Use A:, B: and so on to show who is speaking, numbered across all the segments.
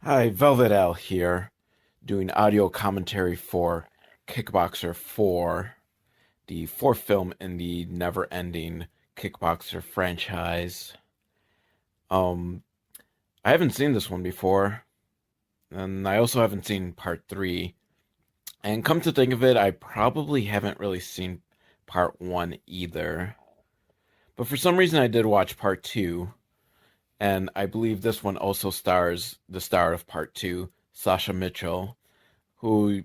A: Hi, Velvet Al here, doing audio commentary for Kickboxer 4, the fourth film in the never-ending Kickboxer franchise. Um, I haven't seen this one before, and I also haven't seen part 3. And come to think of it, I probably haven't really seen part 1 either. But for some reason I did watch part 2, and I believe this one also stars the star of part 2, Sasha Mitchell, who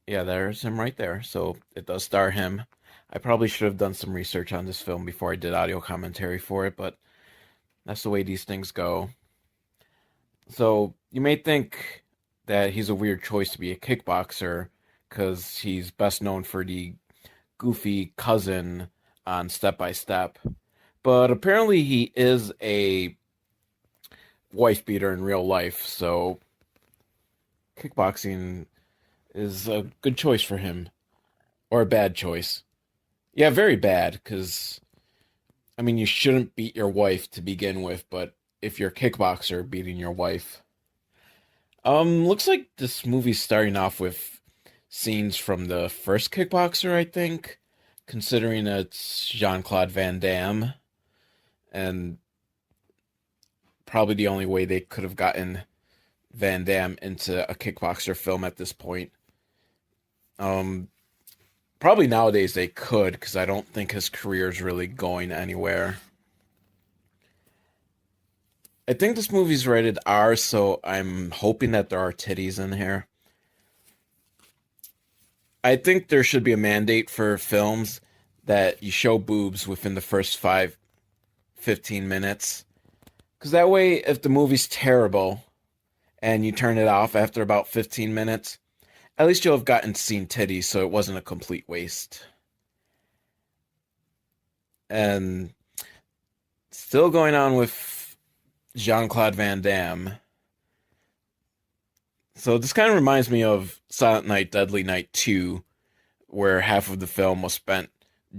A: yeah, there's him right there. So it does star him. I probably should have done some research on this film before I did audio commentary for it, but that's the way these things go. So you may think that he's a weird choice to be a kickboxer because he's best known for the goofy cousin on Step by Step. But apparently he is a wife beater in real life, so kickboxing is a good choice for him. Or a bad choice. Yeah, very bad, because, I mean, you shouldn't beat your wife to begin with, but if you're a kickboxer, beating your wife. Looks like this movie's starting off with scenes from the first Kickboxer, I think, considering it's Jean-Claude Van Damme, and probably the only way they could have gotten Van Damme into a kickboxer film at this point. Um, Probably nowadays they could, because I don't think his career is really going anywhere. I think this movie's rated R, so I'm hoping that there are titties in here. I think there should be a mandate for films that you show boobs within the first 15 minutes. Because that way, if the movie's terrible and you turn it off after about 15 minutes, at least you'll have gotten to see titties, so it wasn't a complete waste. And still going on with Jean-Claude Van Damme. So this kind of reminds me of Silent Night, Deadly Night 2, where half of the film was spent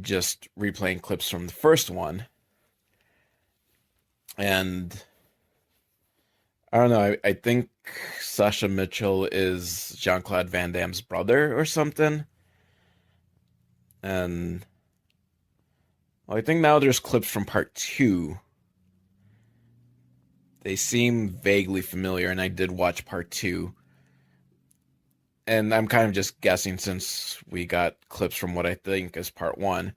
A: just replaying clips from the first one. And I don't know, I think Sasha Mitchell is Jean-Claude Van Damme's brother or something. And well, I think now there's clips from part 2. They seem vaguely familiar, and I did watch part 2. And I'm kind of just guessing since we got clips from what I think is part 1.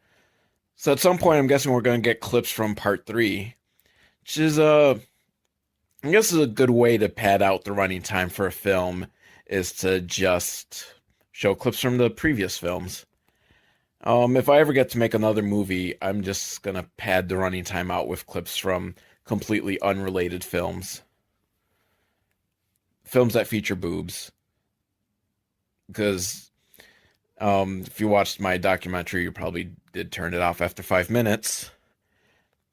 A: So at some point, I'm guessing we're going to get clips from part 3, which is I guess is a good way to pad out the running time for a film is to just show clips from the previous films. If I ever get to make another movie, I'm just gonna pad the running time out with clips from completely unrelated films. Films that feature boobs. Because if you watched my documentary, you probably did turn it off after 5 minutes.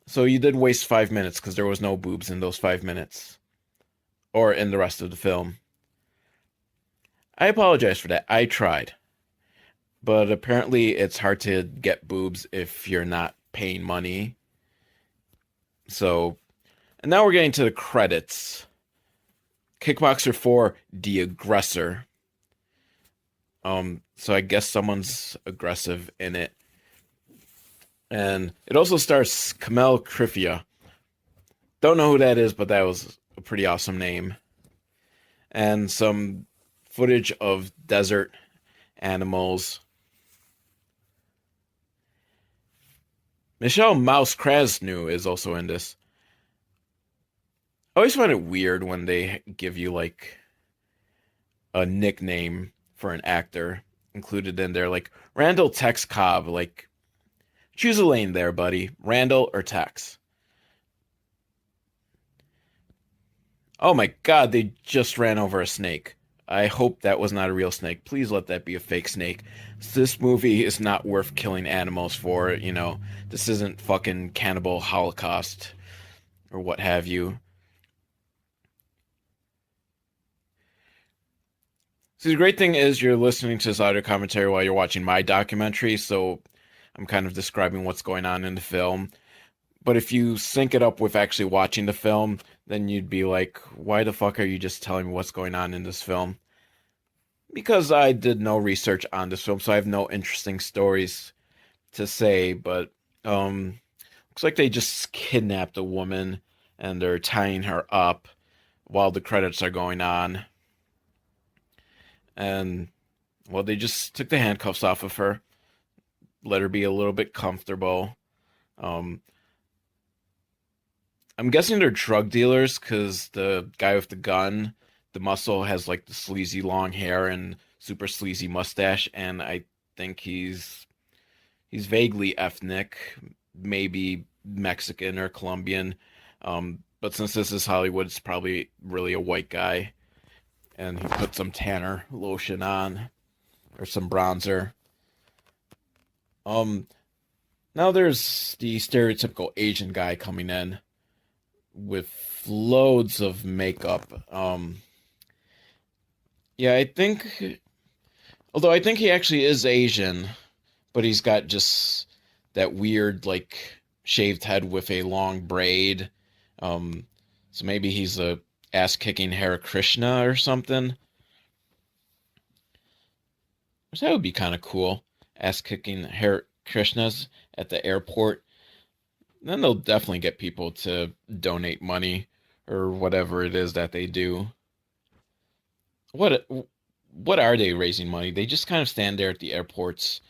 A: So you did waste 5 minutes because there was no boobs in those 5 minutes. Or in the rest of the film. I apologize for that. I tried. But apparently it's hard to get boobs if you're not paying money. So, and now we're getting to the credits. Kickboxer 4, The Aggressor. So I guess someone's aggressive in it. And it also stars Kamel Krifia. Don't know who that is, but that was a pretty awesome name. And some footage of desert animals. Michelle Mouse Krasnu is also in this. I always find it weird when they give you like a nickname for an actor included in there, like Randall Tex Cobb. Like, choose a lane there, buddy. Randall or Tex. Oh my god, they just ran over a snake. I hope that was not a real snake. Please let that be a fake snake. This movie is not worth killing animals for, you know. This isn't fucking Cannibal Holocaust or what have you. So the great thing is you're listening to this audio commentary while you're watching my documentary, so I'm kind of describing what's going on in the film. But if you sync it up with actually watching the film, then you'd be like, why the fuck are you just telling me what's going on in this film? Because I did no research on this film, so I have no interesting stories to say, but looks like they just kidnapped a woman and they're tying her up while the credits are going on. And well, they just took the handcuffs off of her, let her be a little bit comfortable. Um, I'm guessing they're drug dealers because the guy with the gun, the muscle, has like the sleazy long hair and super sleazy mustache, and I think he's vaguely ethnic, maybe Mexican or Colombian. But since this is Hollywood, it's probably really a white guy, and he put some tanner lotion on or some bronzer. Um, Now there's the stereotypical Asian guy coming in with loads of makeup. Yeah, although I think he actually is Asian, but he's got just that weird, like, shaved head with a long braid. Um, so maybe he's a ass kicking Hare Krishna or something. Which that would be kind of cool. Ass kicking Hare Krishnas at the airport. Then they'll definitely get people to donate money or whatever it is that they do. What what are they raising money? They just kind of stand there at the airports,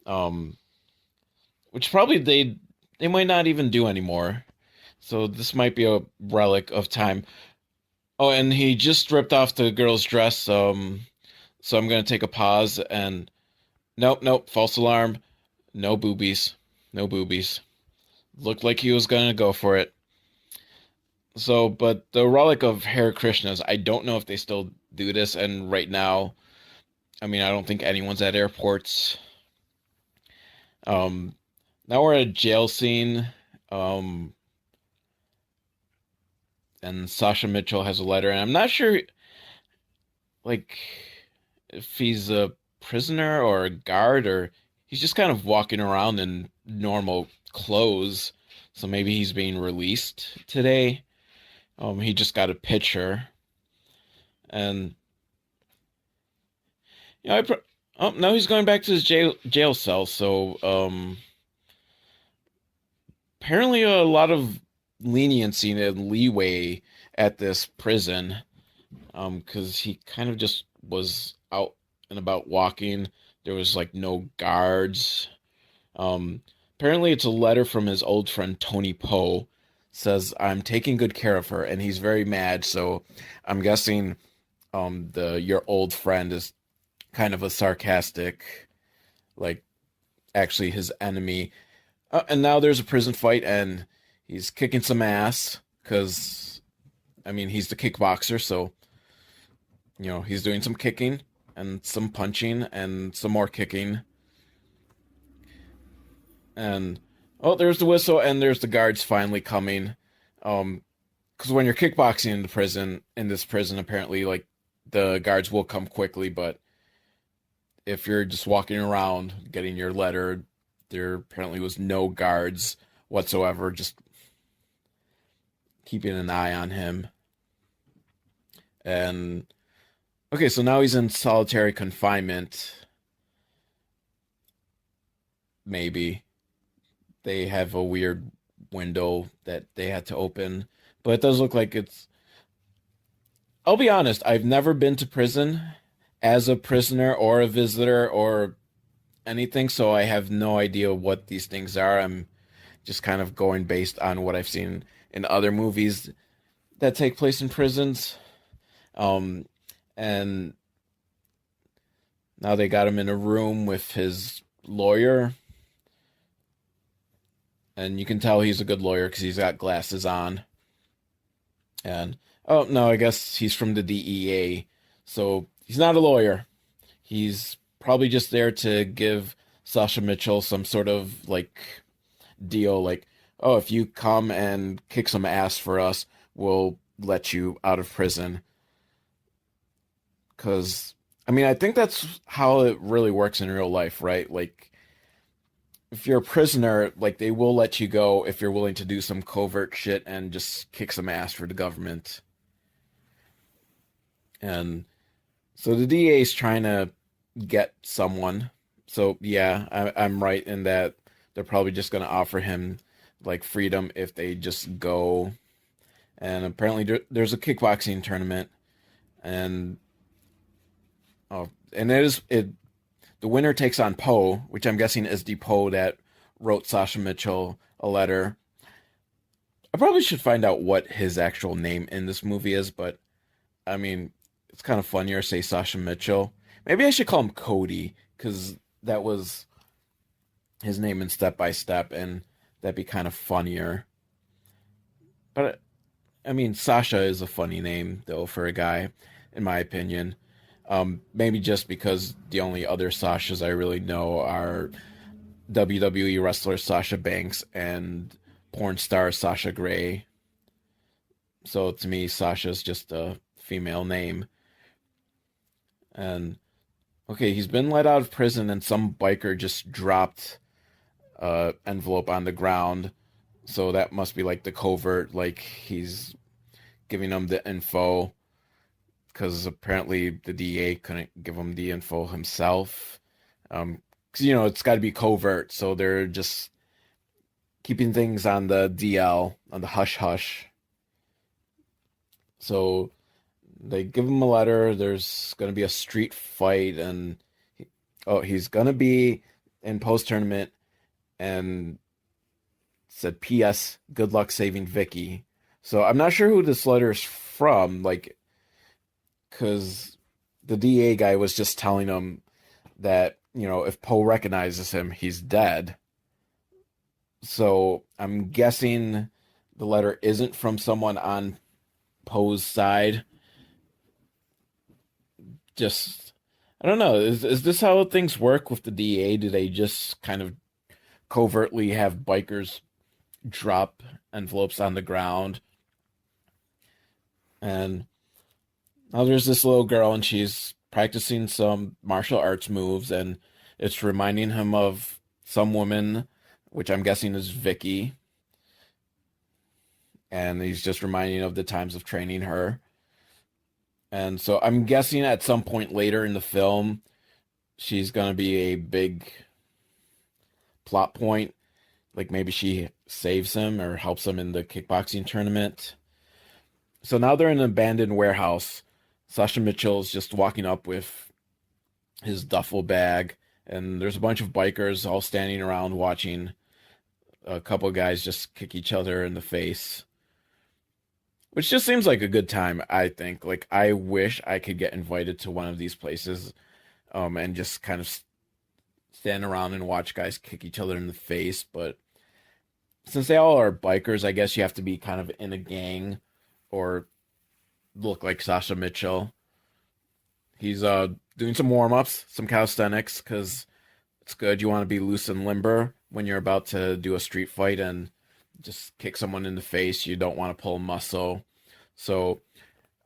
A: um, which probably they might not even do anymore. So this might be a relic of time. Oh, and he just ripped off the girl's dress. So I'm gonna take a pause and nope, nope, false alarm. No boobies, no boobies. Looked like he was gonna go for it. So, but the relic of Hare Krishnas, I don't know if they still do this. And right now, I mean, I don't think anyone's at airports. Um, Now we're at a jail scene. Um, and Sasha Mitchell has a letter, and I'm not sure, like, if he's a prisoner or a guard, or he's just kind of walking around in normal clothes. So maybe he's being released today. He just got a picture, and you know, oh no, he's going back to his jail cell. So apparently a lot of leniency and leeway at this prison. Because he kind of just was out and about walking. There was like no guards. Um, Apparently it's a letter from his old friend Tony Poe. Says I'm taking good care of her, and he's very mad. So I'm guessing the your old friend is kind of a sarcastic, like actually his enemy. And now there's a prison fight, and he's kicking some ass because I mean he's the kickboxer, so he's doing some kicking and some punching and some more kicking. And oh, there's the whistle, and there's the guards finally coming. Because when you're kickboxing in this prison, apparently, like, the guards will come quickly, but if you're just walking around getting your letter, there apparently was no guards whatsoever, just keeping an eye on him. And okay, so now he's in solitary confinement. Maybe they have a weird window that they had to open, but it does look like it's. I'll be honest, I've never been to prison as a prisoner or a visitor or anything, so I have no idea what these things are. I'm just kind of going based on what I've seen in other movies that take place in prisons. Um, and now they got him in a room with his lawyer, and you can tell he's a good lawyer because he's got glasses on. And oh no, I guess he's from the DEA, so he's not a lawyer. He's probably just there to give Sasha Mitchell some sort of like deal, like, oh, if you come and kick some ass for us, we'll let you out of prison. Because I mean, I think that's how it really works in real life, right? Like, if you're a prisoner, like they will let you go if you're willing to do some covert shit and just kick some ass for the government. And so the DA is trying to get someone. So yeah, I'm right in that they're probably just going to offer him like freedom if they just go. And apparently there's a kickboxing tournament, and oh, and it the winner takes on Poe, which I'm guessing is the Poe that wrote Sasha Mitchell a letter. I probably should find out what his actual name in this movie is, but I mean, it's kind of funnier to say Sasha Mitchell. Maybe I should call him Cody because that was his name in Step by Step, and that'd be kind of funnier. But I mean, Sasha is a funny name though for a guy, in my opinion. Maybe just because the only other Sashas I really know are WWE wrestler Sasha Banks and porn star Sasha Grey. So to me, Sasha's just a female name. And okay, he's been let out of prison, and some biker just dropped envelope on the ground. So that must be like the covert, like he's giving them the info because apparently the DA couldn't give him the info himself. Because it's got to be covert, so they're just keeping things on the DL, on the hush hush. So they give him a letter. There's going to be a street fight, and he's going to be in post tournament, and said, "P.S. Good luck saving Vicky." So I'm not sure who this letter is from, like, because the DA guy was just telling him that if Poe recognizes him, he's dead. So I'm guessing the letter isn't from someone on Poe's side. Just I don't know. Is this how things work with the DA? Do they just kind of covertly have bikers drop envelopes on the ground? And now there's this little girl, and she's practicing some martial arts moves, and it's reminding him of some woman, which I'm guessing is Vicky. And he's just reminding of the times of training her. And so I'm guessing at some point later in the film, she's going to be a big plot point. Like maybe she saves him or helps him in the kickboxing tournament. So now they're in an abandoned warehouse. Sasha Mitchell's just walking up with his duffel bag, and there's a bunch of bikers all standing around watching a couple of guys just kick each other in the face, which just seems like a good time, I think. Like, I wish I could get invited to one of these places, and just kind of stand around and watch guys kick each other in the face. But since they all are bikers, I guess you have to be kind of in a gang or look like Sasha Mitchell. He's doing some warm ups, some calisthenics, because it's good. You want to be loose and limber when you're about to do a street fight and just kick someone in the face. You don't want to pull muscle. So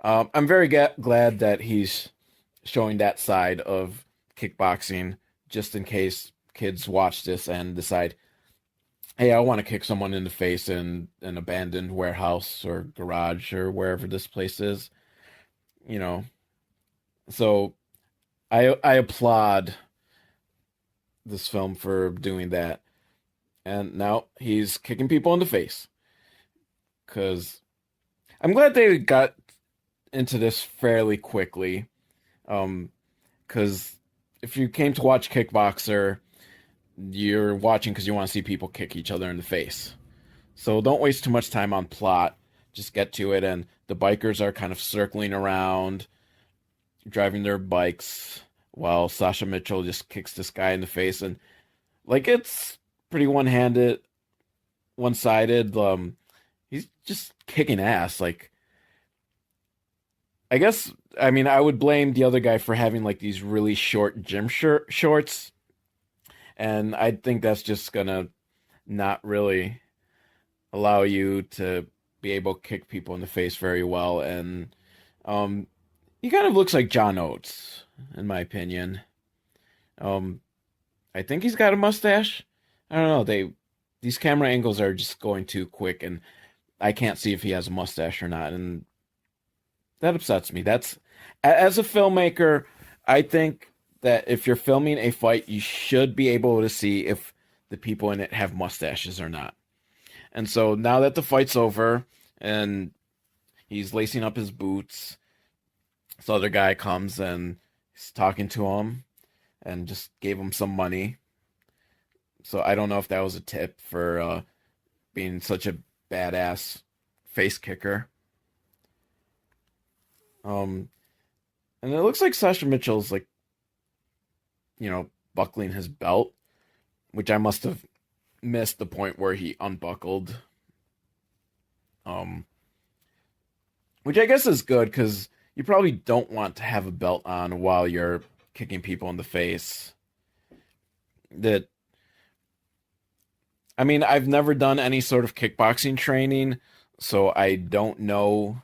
A: I'm very glad that he's showing that side of kickboxing, just in case kids watch this and decide, hey, I want to kick someone in the face in an abandoned warehouse or garage or wherever this place is. You know, so I applaud this film for doing that. And now he's kicking people in the face. Because I'm glad they got into this fairly quickly. Because if you came to watch Kickboxer, you're watching because you want to see people kick each other in the face. So don't waste too much time on plot. Just get to it. And the bikers are kind of circling around, driving their bikes, while Sasha Mitchell just kicks this guy in the face. And, like, it's pretty one-sided. He's just kicking ass. Like, I guess, I mean, I would blame the other guy for having, like, these really short gym shorts. And I think that's just gonna not really allow you to be able to kick people in the face very well. And um, he kind of looks like John Oates, in my opinion. Um, I think he's got a mustache. I don't know, these camera angles are just going too quick, and I can't see if he has a mustache or not, and that upsets me. As a filmmaker, I think that if you're filming a fight, you should be able to see if the people in it have mustaches or not. And so now that the fight's over and he's lacing up his boots, this other guy comes and he's talking to him and just gave him some money. So I don't know if that was a tip for being such a badass face kicker. Um, and it looks like Sasha Mitchell's like, buckling his belt, which I must have missed the point where he unbuckled. Um, which I guess is good because you probably don't want to have a belt on while you're kicking people in the face. That I mean, I've never done any sort of kickboxing training, so I don't know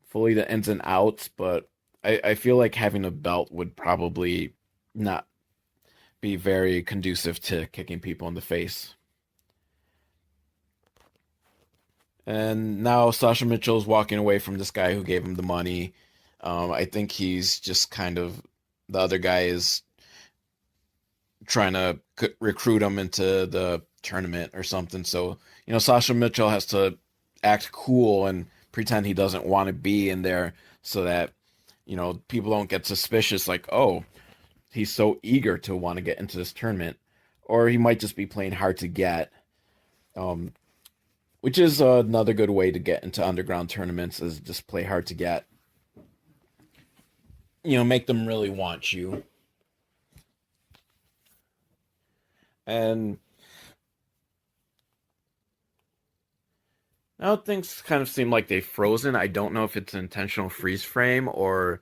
A: fully the ins and outs, but I feel like having a belt would probably not be very conducive to kicking people in the face. And now Sasha Mitchell's walking away from this guy who gave him the money. I think he's just kind of the other guy is trying to recruit him into the tournament or something. So, Sasha Mitchell has to act cool and pretend he doesn't want to be in there so that, people don't get suspicious like, oh, he's so eager to want to get into this tournament. Or he might just be playing hard to get. Which is another good way to get into underground tournaments is just play hard to get. Make them really want you. And now things kind of seem like they've frozen. I don't know if it's an intentional freeze frame or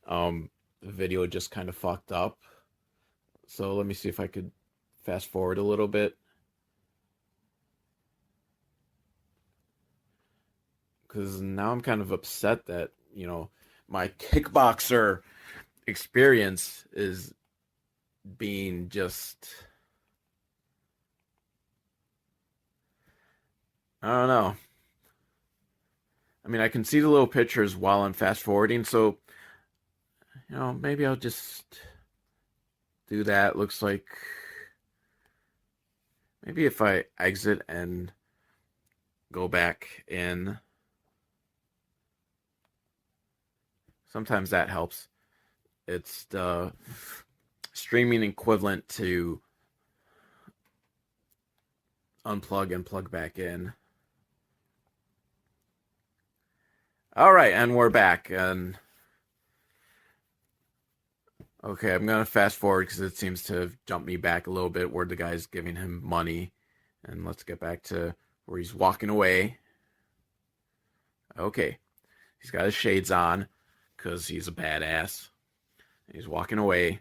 A: the video just kind of fucked up. So let me see if I could fast forward a little bit. Because now I'm kind of upset that, my Kickboxer experience is being just, I don't know. I mean, I can see the little pictures while I'm fast forwarding, so, maybe I'll just do that. Looks like maybe if I exit and go back in, sometimes that helps. It's the streaming equivalent to unplug and plug back in. All right, and we're back. And okay, I'm gonna fast forward because it seems to have jumped me back a little bit where the guy's giving him money. And let's get back to where he's walking away. Okay, he's got his shades on because he's a badass. He's walking away.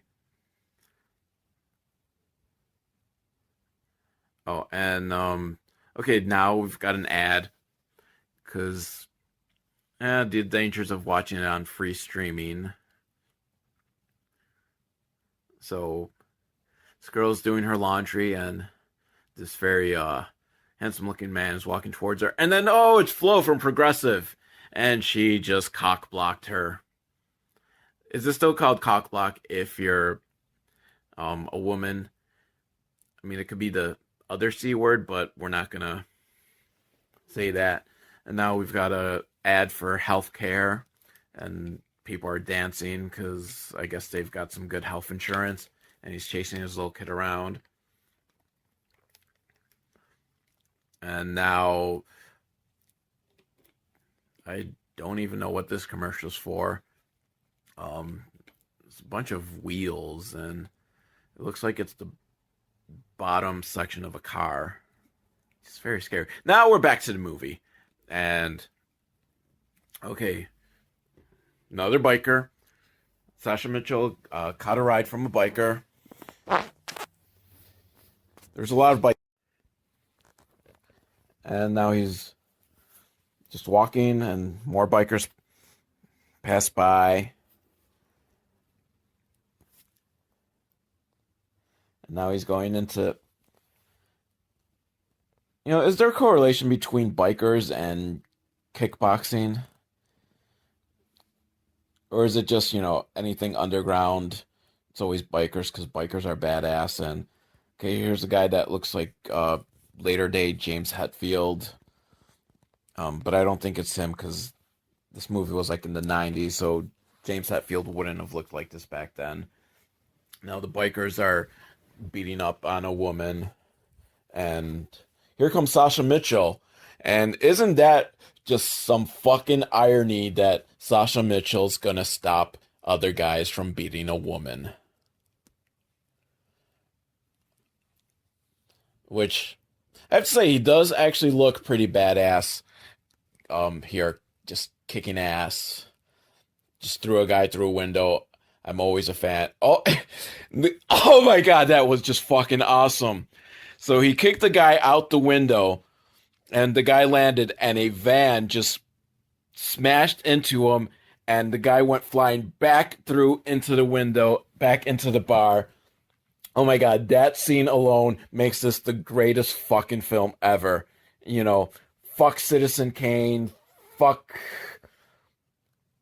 A: Oh, and okay, now we've got an ad because the dangers of watching it on free streaming. So this girl's doing her laundry, and this very handsome-looking man is walking towards her, and then it's Flo from Progressive, and she just cock blocked her. Is this still called cock block if you're a woman? I mean, it could be the other C word, but we're not gonna say that. And now we've got a ad for healthcare, and people are dancing because I guess they've got some good health insurance, and he's chasing his little kid around. And now I don't even know what this commercial's for. It's a bunch of wheels, and it looks like it's the bottom section of a car. It's very scary. Now we're back to the movie. And okay, another biker. Sasha Mitchell caught a ride from a biker. There's a lot of bikers. And now he's just walking, and more bikers pass by. And now he's going into Is there a correlation between bikers and kickboxing? Or is it just, anything underground? It's always bikers because bikers are badass. And okay, here's a guy that looks like later day James Hetfield. But I don't think it's him because this movie was like in the 90s, so James Hetfield wouldn't have looked like this back then. Now the bikers are beating up on a woman, and here comes Sasha Mitchell. And isn't that just some fucking irony that Sasha Mitchell's gonna stop other guys from beating a woman? Which I have to say, he does actually look pretty badass. Here, just kicking ass, just threw a guy through a window. I'm always a fan. Oh, oh my god, that was just fucking awesome. So he kicked the guy out the window, and the guy landed, and a van just smashed into him, and the guy went flying back through into the window, back into the bar. Oh my god, that scene alone makes this the greatest fucking film ever. You know, fuck Citizen Kane, fuck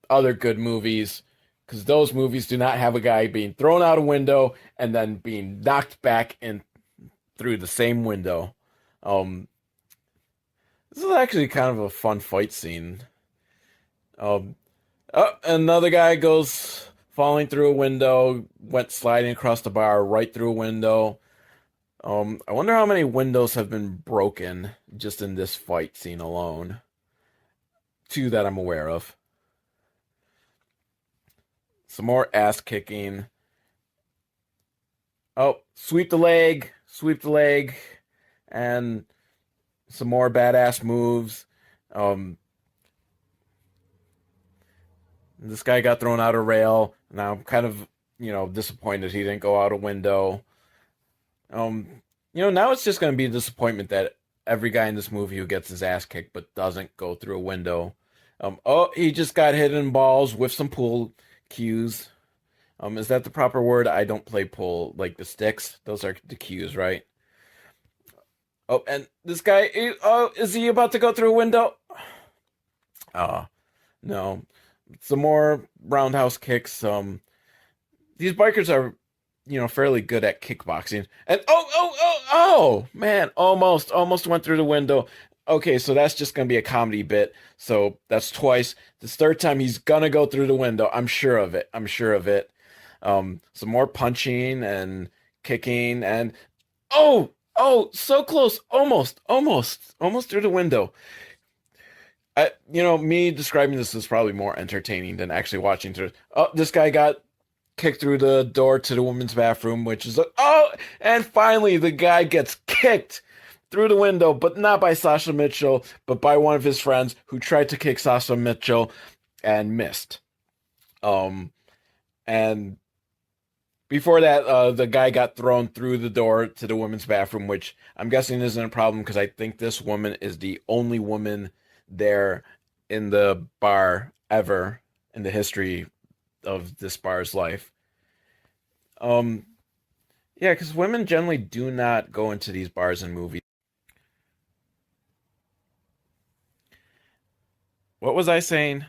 A: other good movies, because those movies do not have a guy being thrown out a window and then being knocked back in through the same window. Um, this is actually kind of a fun fight scene. Um, oh, another guy goes falling through a window, went sliding across the bar right through a window. I wonder how many windows have been broken just in this fight scene alone. Two that I'm aware of. Some more ass kicking. Oh, sweep the leg, and some more badass moves. Um, this guy got thrown out a rail. Now I'm kind of, disappointed he didn't go out a window. Um, now it's just going to be a disappointment that every guy in this movie who gets his ass kicked but doesn't go through a window. Oh, he just got hit in balls with some pool cues. Is that the proper word? I don't play pool. Like the sticks, those are the cues, right? Oh, and this guy, oh, is he about to go through a window? Oh, no. Some more roundhouse kicks. These bikers are, fairly good at kickboxing. And man, almost went through the window. Okay, so that's just gonna be a comedy bit. So that's twice. This third time he's gonna go through the window. I'm sure of it. I'm sure of it. Some more punching and kicking and so close, almost through the window. Me describing this is probably more entertaining than actually watching through. Oh, this guy got kicked through the door to the women's bathroom, which is and finally the guy gets kicked through the window, but not by Sasha Mitchell, but by one of his friends who tried to kick Sasha Mitchell and missed. And before that, the guy got thrown through the door to the women's bathroom, which I'm guessing isn't a problem because I think this woman is the only woman there in the bar ever in the history of this bar's life. Yeah, because women generally do not go into these bars and movies. What was I saying?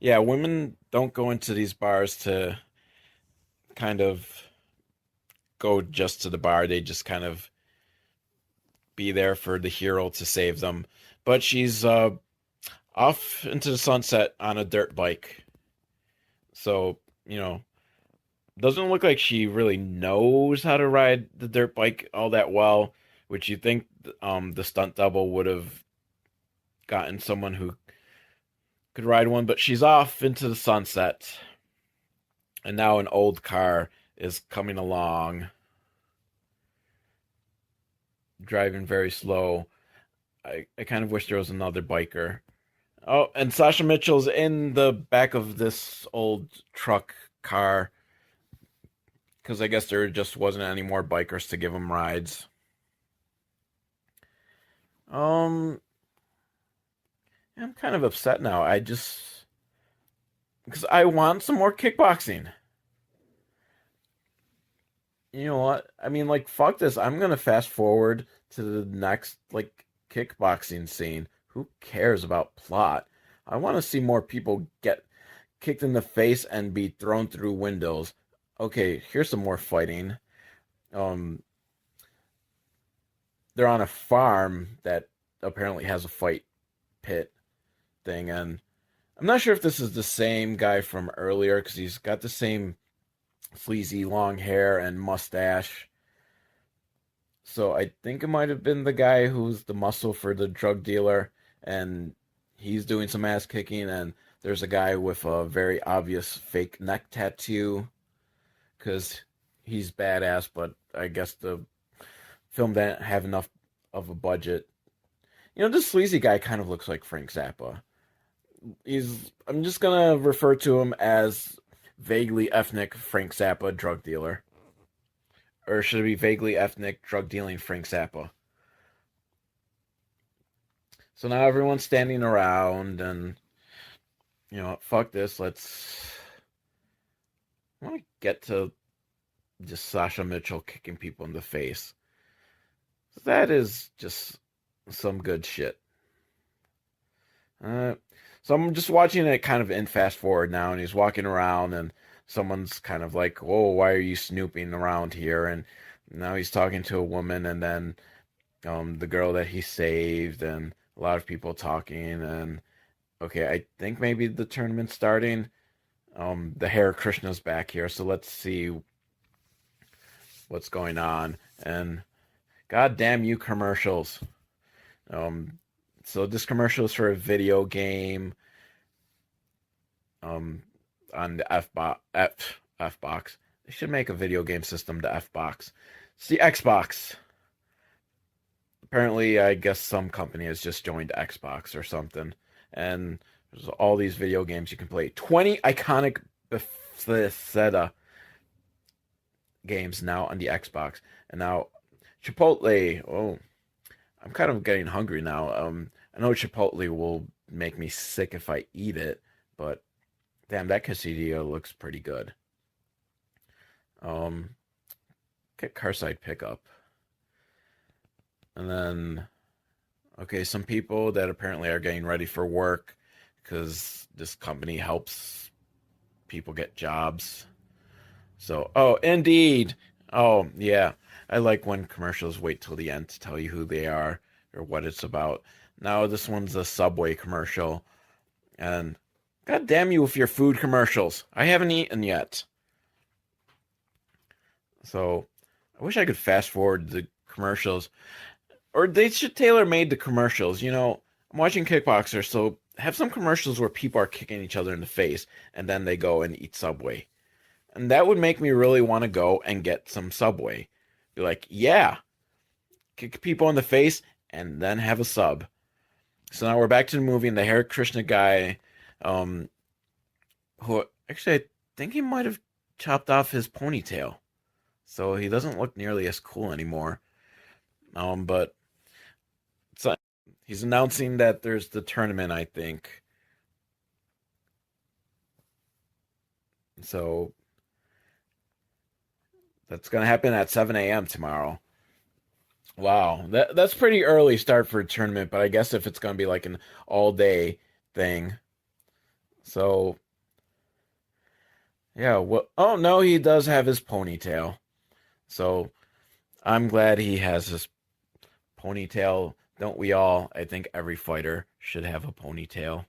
A: Yeah, women don't go into these bars to kind of go just to the bar. They just kind of be there for the hero to save them. But she's off into the sunset on a dirt bike. So, doesn't look like she really knows how to ride the dirt bike all that well, which you think the stunt double would have gotten someone who could ride one, but she's off into the sunset. And now an old car is coming along, driving very slow. I kind of wish there was another biker. Oh, and Sasha Mitchell's in the back of this old truck car because I guess there just wasn't any more bikers to give him rides. Um, I'm kind of upset now. Because I want some more kickboxing. You know what? I mean, like, fuck this. I'm gonna fast forward to the next, like, kickboxing scene. Who cares about plot? I want to see more people get kicked in the face and be thrown through windows. Okay, here's some more fighting. Um, they're on a farm that apparently has a fight pit thing, and I'm not sure if this is the same guy from earlier because he's got the same fleecy long hair and mustache. So I think it might have been the guy who's the muscle for the drug dealer, and he's doing some ass kicking, and there's a guy with a very obvious fake neck tattoo because he's badass, but I guess the film didn't have enough of a budget. This sleazy guy kind of looks like Frank Zappa. I'm just gonna refer to him as vaguely ethnic Frank Zappa drug dealer. Or should it be vaguely ethnic drug dealing Frank Zappa? So now everyone's standing around and fuck this, I want to get to just Sasha Mitchell kicking people in the face. That is just some good shit. So I'm just watching it kind of in fast forward now, and he's walking around, and someone's kind of like, "Whoa, why are you snooping around here?" And now he's talking to a woman, and then the girl that he saved, and a lot of people talking, and okay, I think maybe the tournament's starting. The Hare Krishna's back here, so let's see what's going on. And god damn you commercials. So this commercial is for a video game on the F-Box. They should make a video game system to F-Box. It's the Xbox. Apparently, I guess some company has just joined Xbox or something. And there's all these video games you can play. 20 iconic Bethesda games now on the Xbox. And now Chipotle. Oh, I'm kind of getting hungry now. I know Chipotle will make me sick if I eat it, but damn, that quesadilla looks pretty good. Get Carside pickup. And then, okay, some people that apparently are getting ready for work because this company helps people get jobs. So, oh, indeed. Oh, yeah. I like when commercials wait till the end to tell you who they are or what it's about. Now, this one's a Subway commercial. And god damn you with your food commercials. I haven't eaten yet. So, I wish I could fast forward the commercials. Or they should tailor made the commercials. I'm watching Kickboxer, so have some commercials where people are kicking each other in the face and then they go and eat Subway. And that would make me really want to go and get some Subway. Be like, yeah, kick people in the face and then have a sub. So now we're back to the movie, and the Hare Krishna guy, who actually I think he might have chopped off his ponytail, so he doesn't look nearly as cool anymore. But so he's announcing that there's the tournament, I think. So that's gonna happen at 7 a.m. tomorrow. Wow, that's pretty early start for a tournament, but I guess if it's gonna be like an all day thing. So yeah, well, oh no, he does have his ponytail. So I'm glad he has his ponytail. Don't we all? I think every fighter should have a ponytail.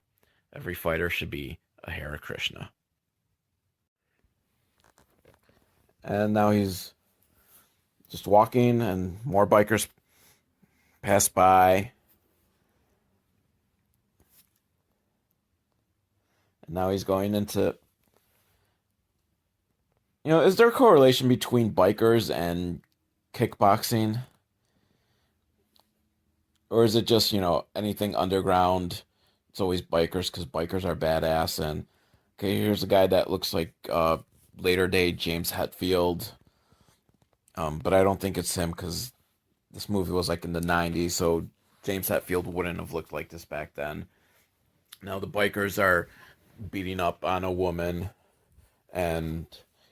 A: Every fighter should be a Hare Krishna. And now he's just walking, and more bikers pass by. And now he's going into. Is there a correlation between bikers and kickboxing? Or is it just, anything underground? It's always bikers because bikers are badass. And, okay, here's a guy that looks like later day James Hetfield. But I don't think it's him because this movie was like in the 90s, so James Hetfield wouldn't have looked like this back then. Now the bikers are beating up on a woman, and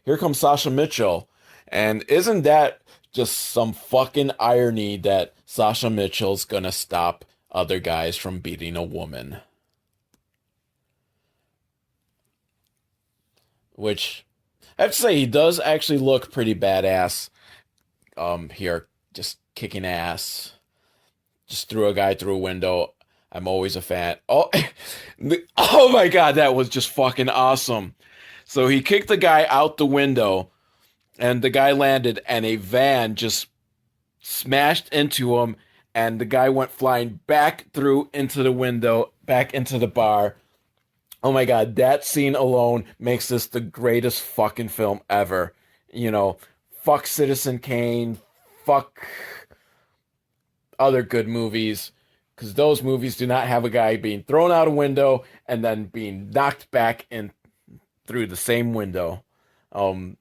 A: here comes Sasha Mitchell. And isn't that Just some fucking irony that Sasha Mitchell's gonna stop other guys from beating a woman. Which I have to say he does actually look pretty badass here, just kicking ass. Just threw a guy through a window. I'm always a fan. Oh, oh my god, that was just fucking awesome. So he kicked the guy out the window, and the guy landed, and a van just smashed into him, and the guy went flying back through into the window, back into the bar. Oh my god, that scene alone makes this the greatest fucking film ever. You know, fuck Citizen Kane, fuck other good movies, because those movies do not have a guy being thrown out a window and then being knocked back in through the same window. Um,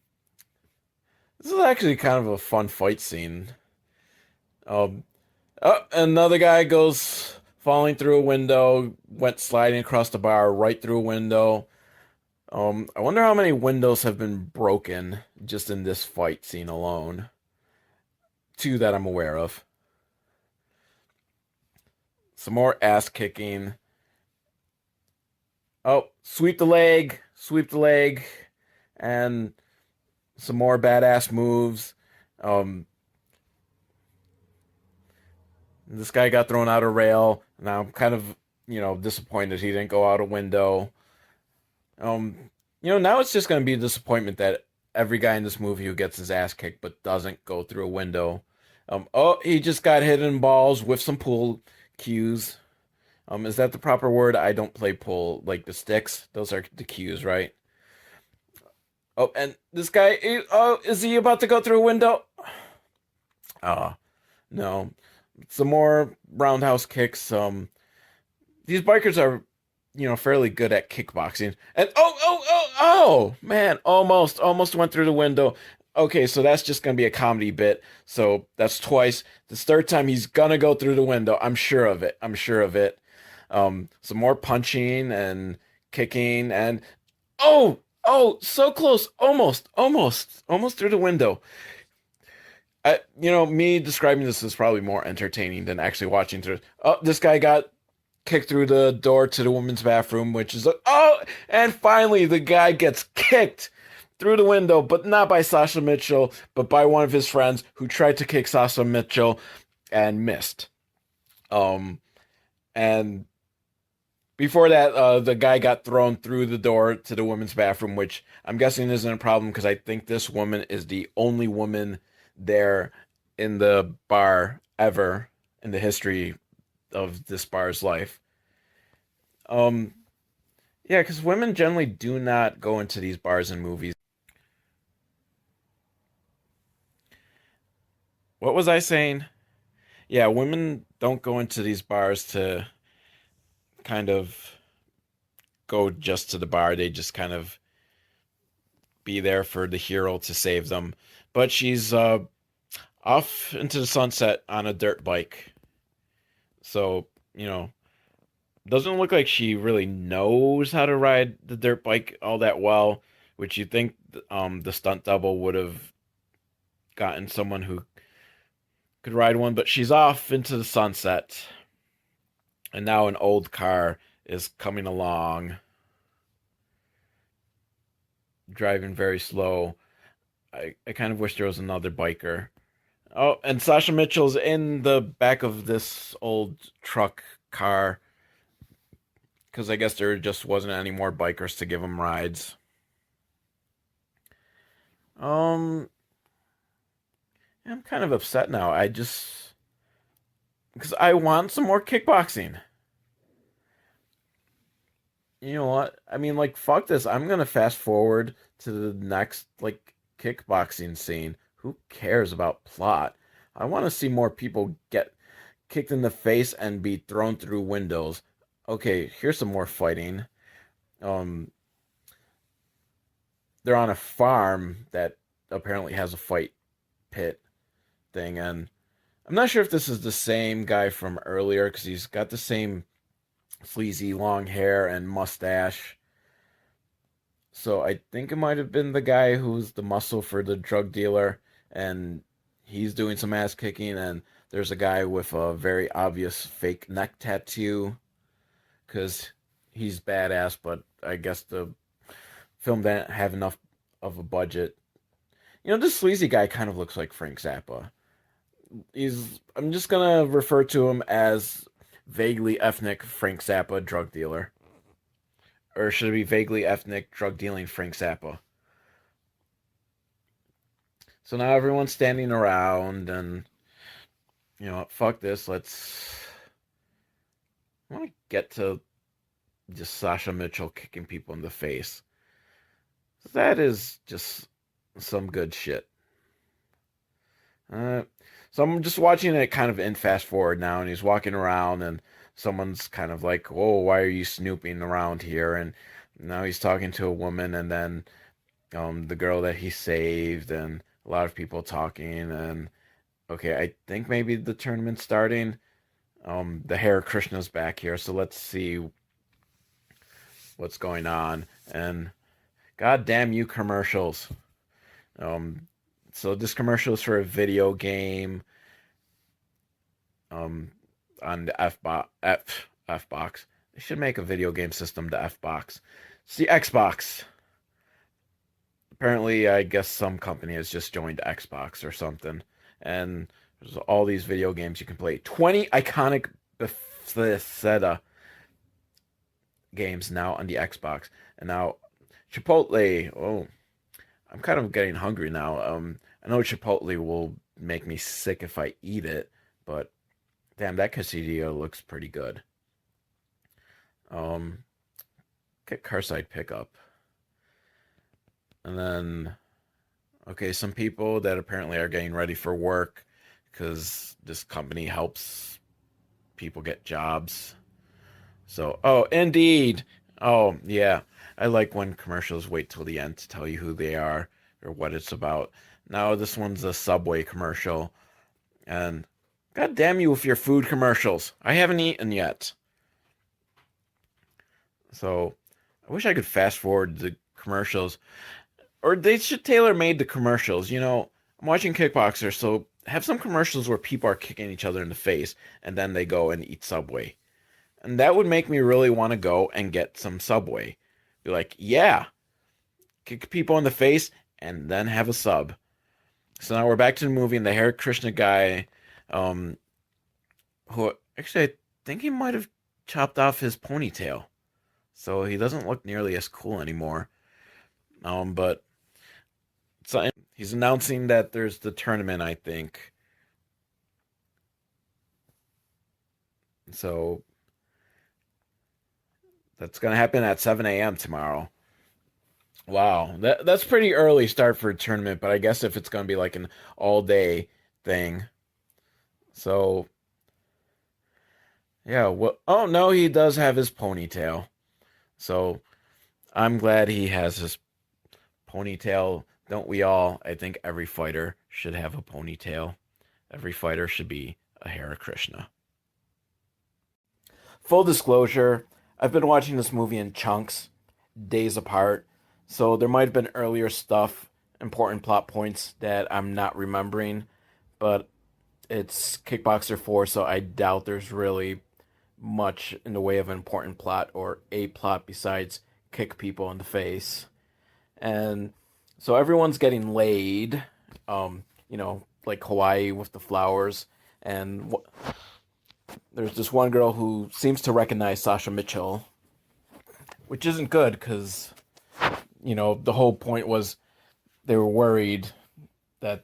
A: this is actually kind of a fun fight scene. Um, oh, another guy goes falling through a window, went sliding across the bar right through a window. I wonder how many windows have been broken just in this fight scene alone. Two that I'm aware of. Some more ass kicking. Oh, sweep the leg, and some more badass moves. Um, this guy got thrown out a rail. Now I'm kind of, disappointed he didn't go out a window. Now it's just going to be a disappointment that every guy in this movie who gets his ass kicked but doesn't go through a window. Oh, he just got hit in balls with some pool cues. Is that the proper word? I don't play pool, like the sticks. Those are the cues, right? Oh, and this guy, oh, is he about to go through a window? Oh, no. Some more roundhouse kicks. These bikers are, fairly good at kickboxing. And man, almost went through the window. Okay, so that's just gonna be a comedy bit. So that's twice. This third time he's gonna go through the window. I'm sure of it. I'm sure of it. Some more punching and kicking and so close, almost through the window. Me describing this is probably more entertaining than actually watching through. Oh, this guy got kicked through the door to the women's bathroom, which is and finally the guy gets kicked through the window, but not by Sasha Mitchell, but by one of his friends who tried to kick Sasha Mitchell and missed. And before that, the guy got thrown through the door to the women's bathroom, which I'm guessing isn't a problem because I think this woman is the only woman there in the bar ever in the history of this bar's life. Um, yeah, because women generally do not go into these bars and movies. What was I saying? Yeah, women don't go into these bars to kind of go just to the bar. They just kind of be there for the hero to save them. But she's off into the sunset on a dirt bike. So, doesn't look like she really knows how to ride the dirt bike all that well, which you think the stunt double would have gotten someone who could ride one, but she's off into the sunset. And now an old car is coming along, driving very slow. I kind of wish there was another biker. Oh, and Sasha Mitchell's in the back of this old truck car because I guess there just wasn't any more bikers to give him rides. Um, I'm kind of upset now. Because I want some more kickboxing. You know what? I mean, like, fuck this. I'm gonna fast forward to the next, like, kickboxing scene. Who cares about plot? I want to see more people get kicked in the face and be thrown through windows. Okay, here's some more fighting. Um, they're on a farm that apparently has a fight pit thing, and I'm not sure if this is the same guy from earlier because he's got the same sleazy long hair and mustache. So I think it might have been the guy who's the muscle for the drug dealer, and he's doing some ass kicking, and there's a guy with a very obvious fake neck tattoo because he's badass, but I guess the film didn't have enough of a budget. This sleazy guy kind of looks like Frank Zappa. I'm just gonna refer to him as vaguely ethnic Frank Zappa drug dealer. Or should it be vaguely ethnic drug dealing Frank Zappa? So now everyone's standing around and fuck this, I want to get to just Sasha Mitchell kicking people in the face. That is just some good shit. So I'm just watching it kind of in fast forward now, and he's walking around, and someone's kind of like, "Whoa, why are you snooping around here?" And now he's talking to a woman, and then the girl that he saved, and a lot of people talking, and okay, I think maybe the tournament's starting. The Hare Krishna's back here, so let's see what's going on. And god damn you commercials. So this commercial is for a video game on the F-Box. They should make a video game system, the F-Box. It's the Xbox. Apparently, I guess some company has just joined Xbox or something. And there's all these video games you can play. 20 iconic Bethesda games now on the Xbox. And now, Chipotle. Oh, I'm kind of getting hungry now. I know Chipotle will make me sick if I eat it, but damn, that quesadilla looks pretty good. Get Carside pickup. And then, okay, some people that apparently are getting ready for work because this company helps people get jobs. So, oh, Indeed. Oh, yeah. I like when commercials wait till the end to tell you who they are or what it's about. Now, this one's a Subway commercial. And god damn you with your food commercials. I haven't eaten yet. So, I wish I could fast forward the commercials. Or they should tailor-made the commercials. I'm watching Kickboxer, so have some commercials where people are kicking each other in the face, and then they go and eat Subway. And that would make me really want to go and get some Subway. Be like, yeah, kick people in the face, and then have a sub. So now we're back to the movie, and the Hare Krishna guy, who, actually, I think he might have chopped off his ponytail. So he doesn't look nearly as cool anymore. But so he's announcing that there's the tournament, I think. So that's going to happen at 7 a.m. tomorrow. Wow, that's pretty early start for a tournament, but I guess if it's going to be like an all-day thing. So, yeah, oh no, he does have his ponytail. So, I'm glad he has his ponytail. Don't we all? I think every fighter should have a ponytail. Every fighter should be a Hare Krishna. Full disclosure, I've been watching this movie in chunks, days apart, so there might have been earlier stuff, important plot points that I'm not remembering, but it's Kickboxer 4, so I doubt there's really much in the way of an important plot or a plot besides kick people in the face. And so everyone's getting laid, like Hawaii with the flowers, and there's this one girl who seems to recognize Sasha Mitchell, which isn't good because, the whole point was they were worried that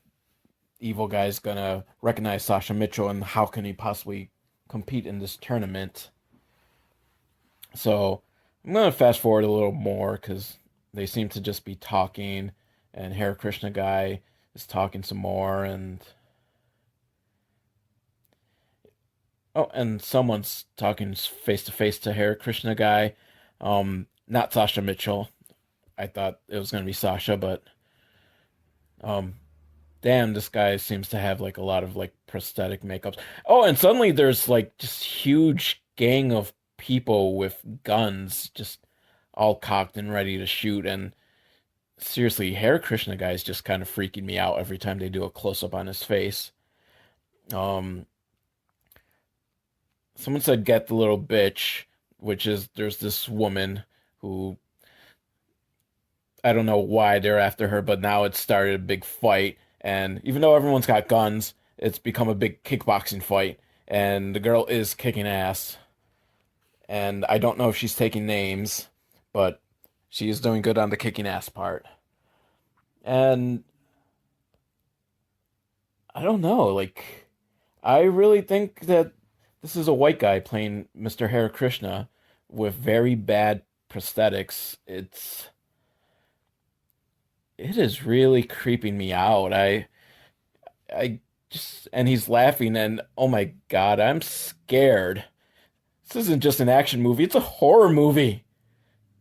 A: evil guy's gonna recognize Sasha Mitchell and how can he possibly compete in this tournament. So I'm gonna fast forward a little more because they seem to just be talking, and Hare Krishna guy is talking some more, and someone's talking face to face to Hare Krishna guy. Not Sasha Mitchell. I thought it was gonna be Sasha, but damn, this guy seems to have like a lot of like prosthetic makeups. Oh, and suddenly there's like just huge gang of people with guns, just all cocked and ready to shoot, and seriously, Hare Krishna guy is just kind of freaking me out every time they do a close up on his face. Um, Someone said get the little bitch, which is there's this woman who I don't know why they're after her, but now it's started a big fight. And even though everyone's got guns, it's become a big kickboxing fight. And the girl is kicking ass. And I don't know if she's taking names, but she is doing good on the kicking ass part. And I don't know, like, I really think that this is a white guy playing Mr. Hare Krishna with very bad prosthetics. It is really creeping me out. I just and he's laughing and oh my God, I'm scared. This isn't just an action movie, it's a horror movie.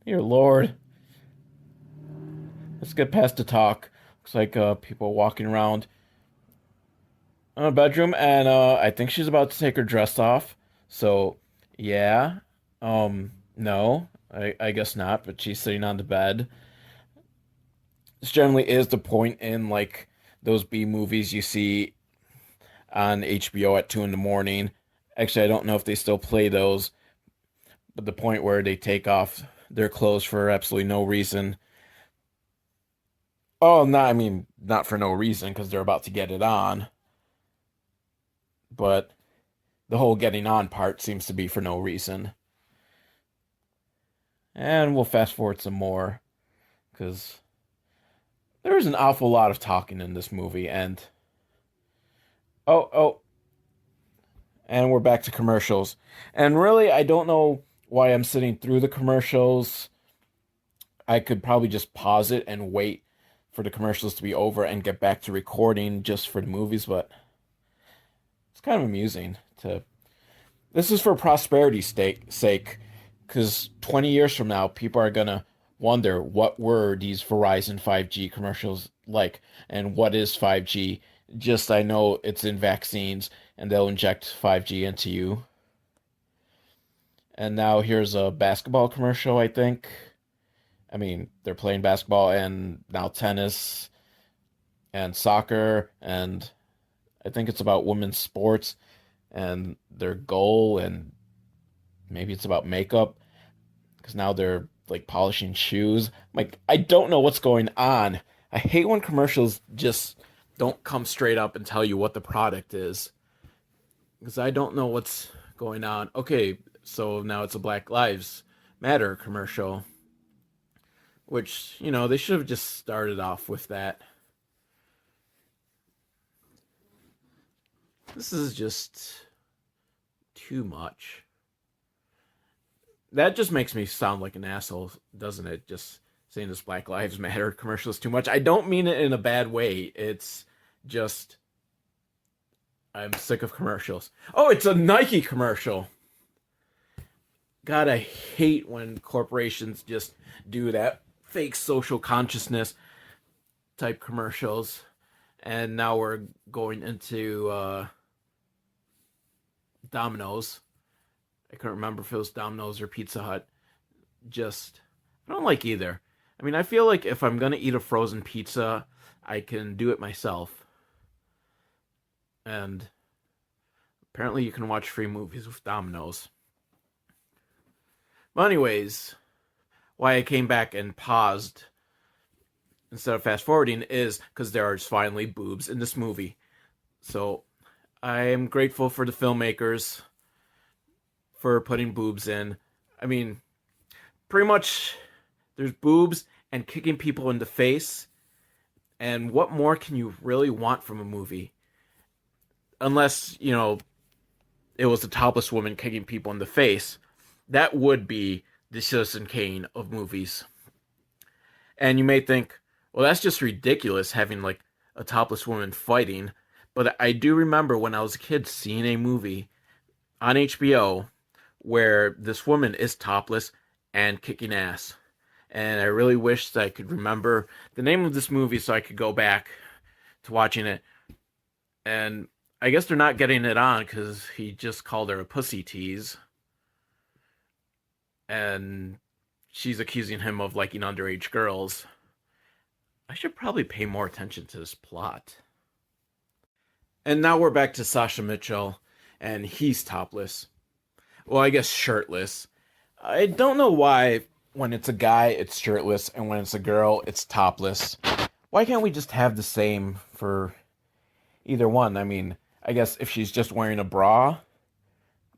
A: Dear Lord. Let's get past the talk. Looks like people walking around a bedroom and I think she's about to take her dress off. So, yeah. No. I guess not, but she's sitting on the bed. This generally is the point in like those B movies you see on HBO at 2 in the morning. Actually, I don't know if they still play those, but the point where they take off their clothes for absolutely no reason. Oh, no, I mean, not for no reason because they're about to get it on, but the whole getting on part seems to be for no reason. And we'll fast forward some more because there's an awful lot of talking in this movie. And oh, and we're back to commercials. And really, I don't know why I'm sitting through the commercials. I could probably just pause it and wait for the commercials to be over and get back to recording just for the movies, but it's kind of amusing to. This is for prosperity's sake, because 20 years from now, people are gonna wonder what were these Verizon 5G commercials like, and what is 5G. Just I know it's in vaccines, and they'll inject 5G into you. And now here's a basketball commercial, I think. I mean, they're playing basketball and now tennis and soccer, and I think it's about women's sports and their goal, and maybe it's about makeup because now they're like polishing shoes. Like, I don't know what's going on. I hate when commercials just don't come straight up and tell you what the product is because I don't know what's going on. Okay, so now it's a Black Lives Matter commercial, which, they should have just started off with that. This is just too much. That just makes me sound like an asshole, doesn't it? Just saying this Black Lives Matter commercial is too much. I don't mean it in a bad way. It's just I'm sick of commercials. Oh, it's a Nike commercial. God, I hate when corporations just do that fake social consciousness type commercials. And now we're going into Domino's. I couldn't remember if it was Domino's or Pizza Hut. Just, I don't like either. I mean, I feel like if I'm going to eat a frozen pizza, I can do it myself. And apparently you can watch free movies with Domino's. But anyways, why I came back and paused instead of fast forwarding is because there are finally boobs in this movie. So I am grateful for the filmmakers for putting boobs in. I mean, pretty much there's boobs and kicking people in the face. And what more can you really want from a movie? Unless, it was a topless woman kicking people in the face. That would be the Citizen Kane of movies. And you may think, well, that's just ridiculous having like a topless woman fighting. But I do remember when I was a kid seeing a movie on HBO where this woman is topless and kicking ass. And I really wish that I could remember the name of this movie so I could go back to watching it. And I guess they're not getting it on because he just called her a pussy tease. And she's accusing him of liking underage girls. I should probably pay more attention to this plot. And now we're back to Sasha Mitchell, and he's topless. Well, I guess shirtless. I don't know why when it's a guy, it's shirtless, and when it's a girl, it's topless. Why can't we just have the same for either one? I mean, I guess if she's just wearing a bra,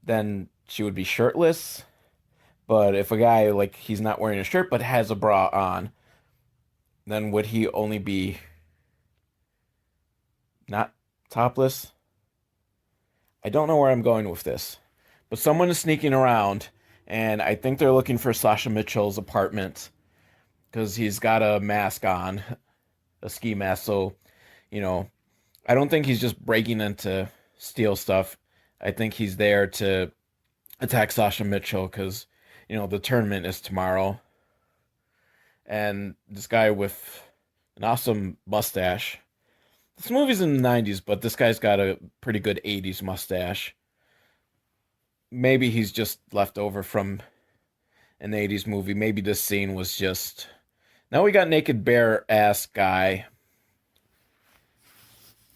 A: then she would be shirtless. But if a guy, like, he's not wearing a shirt but has a bra on, then would he only be not topless? I don't know where I'm going with this. But someone is sneaking around, and I think they're looking for Sasha Mitchell's apartment because he's got a mask on, a ski mask. So, you know, I don't think he's just breaking in to steal stuff. I think he's there to attack Sasha Mitchell because, the tournament is tomorrow. And this guy with an awesome mustache. This movie's in the 90s, but this guy's got a pretty good 80s mustache. Maybe he's just left over from an 80s movie. Maybe this scene was just. Now we got naked bare ass guy.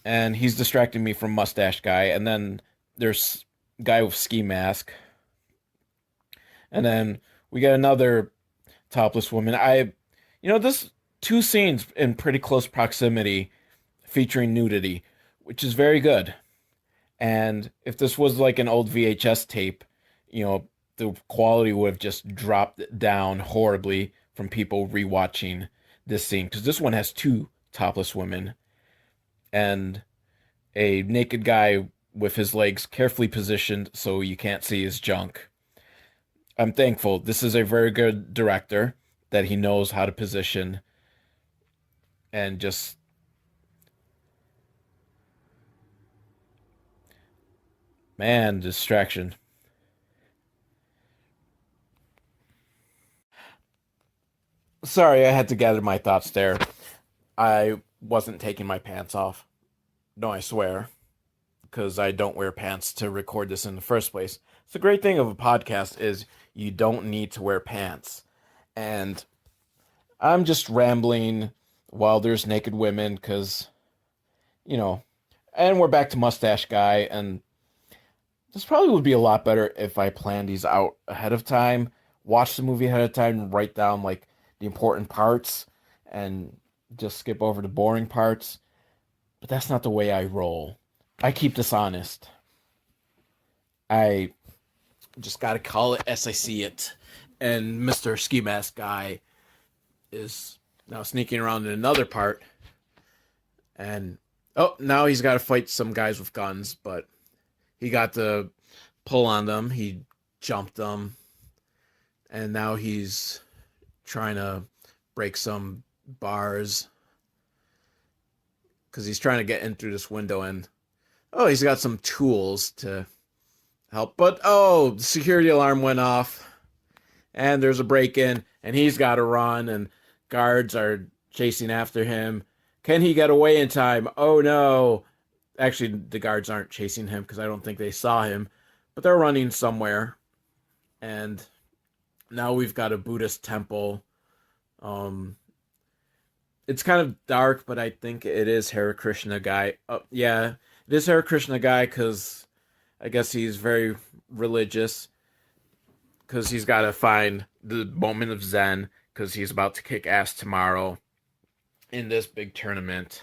A: And he's distracting me from mustache guy. And then there's guy with ski mask. And then we got another topless woman. This two scenes in pretty close proximity featuring nudity, which is very good. And if this was like an old VHS tape, the quality would have just dropped down horribly from people rewatching this scene. Because this one has two topless women and a naked guy with his legs carefully positioned so you can't see his junk. I'm thankful. This is a very good director that he knows how to position and just. Man, distraction. Sorry, I had to gather my thoughts there. I wasn't taking my pants off. No, I swear. Because I don't wear pants to record this in the first place. It's the great thing of a podcast is you don't need to wear pants. And I'm just rambling while there's naked women because, and we're back to Mustache Guy. And this probably would be a lot better if I planned these out ahead of time, watch the movie ahead of time, and write down like the important parts and just skip over the boring parts. But that's not the way I roll. I keep this honest. I just gotta call it as I see it. And Mr. Ski Mask Guy is now sneaking around in another part. And, now he's got to fight some guys with guns, but he got the pull on them. He jumped them. And now he's trying to break some bars. Because he's trying to get in through this window. And, he's got some tools to help. But, the security alarm went off. And there's a break-in. And he's got to run. And guards are chasing after him. Can he get away in time? Oh, no. Actually, the guards aren't chasing him because I don't think they saw him. But they're running somewhere. And now we've got a Buddhist temple. It's kind of dark, but I think it is Hare Krishna guy. Yeah, it is Hare Krishna guy because I guess he's very religious. Because he's got to find the moment of Zen because he's about to kick ass tomorrow in this big tournament.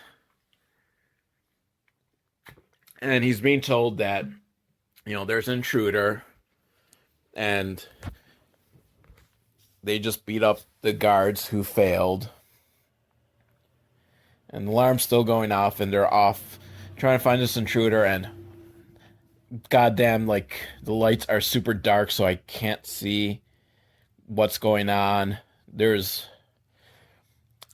A: And he's being told that, there's an intruder. And they just beat up the guards who failed. And the alarm's still going off. And they're off trying to find this intruder. And goddamn, the lights are super dark. So I can't see what's going on. There's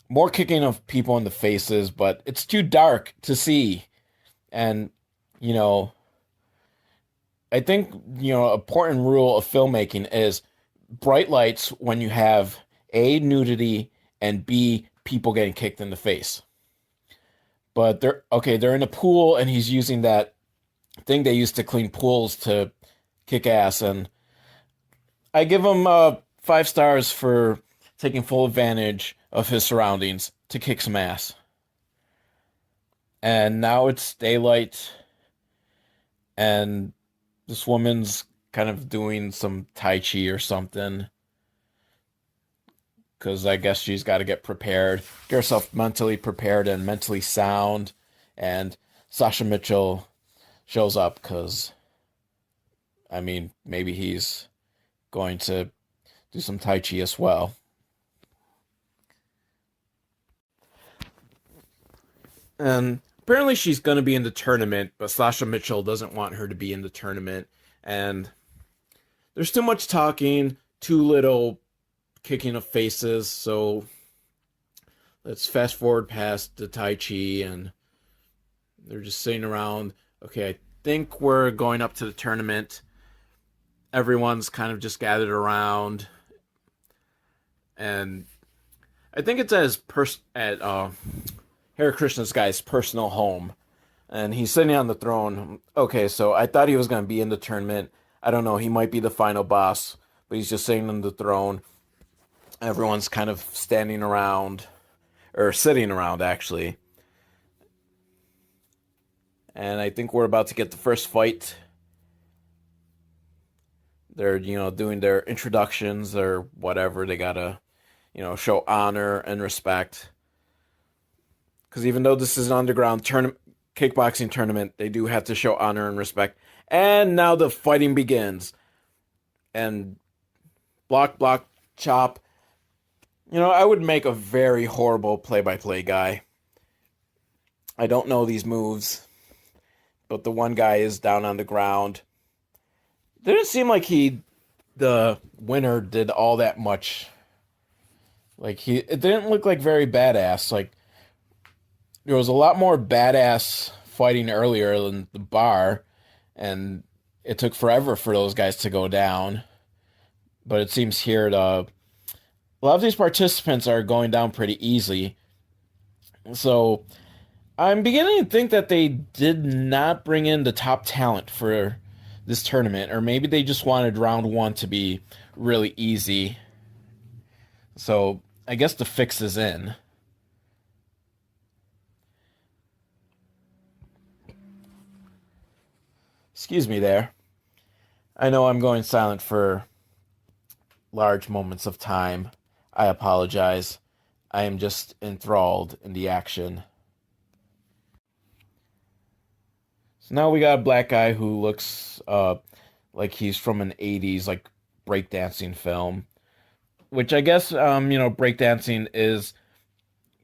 A: more kicking of people in the faces. But it's too dark to see. And I think, an important rule of filmmaking is bright lights when you have A, nudity, and B, people getting kicked in the face. But they're in a pool, and he's using that thing they used to clean pools to kick ass. And I give him 5 stars for taking full advantage of his surroundings. to kick some ass. And now it's daylight, and this woman's kind of doing some Tai Chi or something. Because I guess she's got to get prepared, get herself mentally prepared and mentally sound. And Sasha Mitchell shows up because, I mean, maybe he's going to do some Tai Chi as well. And apparently she's going to be in the tournament, but Sasha Mitchell doesn't want her to be in the tournament. And there's too much talking, too little kicking of faces, so let's fast forward past the Tai Chi, and they're just sitting around. Okay, I think we're going up to the tournament. Everyone's kind of just gathered around, and I think it's at Hare Krishna's guy's personal home, and he's sitting on the throne. Okay, so I thought he was going to be in the tournament. I don't know, he might be the final boss, but he's just sitting on the throne. Everyone's kind of standing around, or sitting around, actually. And I think we're about to get the first fight. They're, doing their introductions or whatever. They gotta, show honor and respect. Because even though this is an underground kickboxing tournament, they do have to show honor and respect. And now the fighting begins. And block, chop. I would make a very horrible play-by-play guy. I don't know these moves, but the one guy is down on the ground. Didn't seem like the winner, did all that much. It didn't look like very badass. Like, there was a lot more badass fighting earlier than the bar, and it took forever for those guys to go down. But it seems here a lot of these participants are going down pretty easily. So I'm beginning to think that they did not bring in the top talent for this tournament, or maybe they just wanted round one to be really easy. So I guess the fix is in. Excuse me there. I know I'm going silent for large moments of time. I apologize. I am just enthralled in the action. So now we got a black guy who looks like he's from an 80s breakdancing film. Which I guess breakdancing is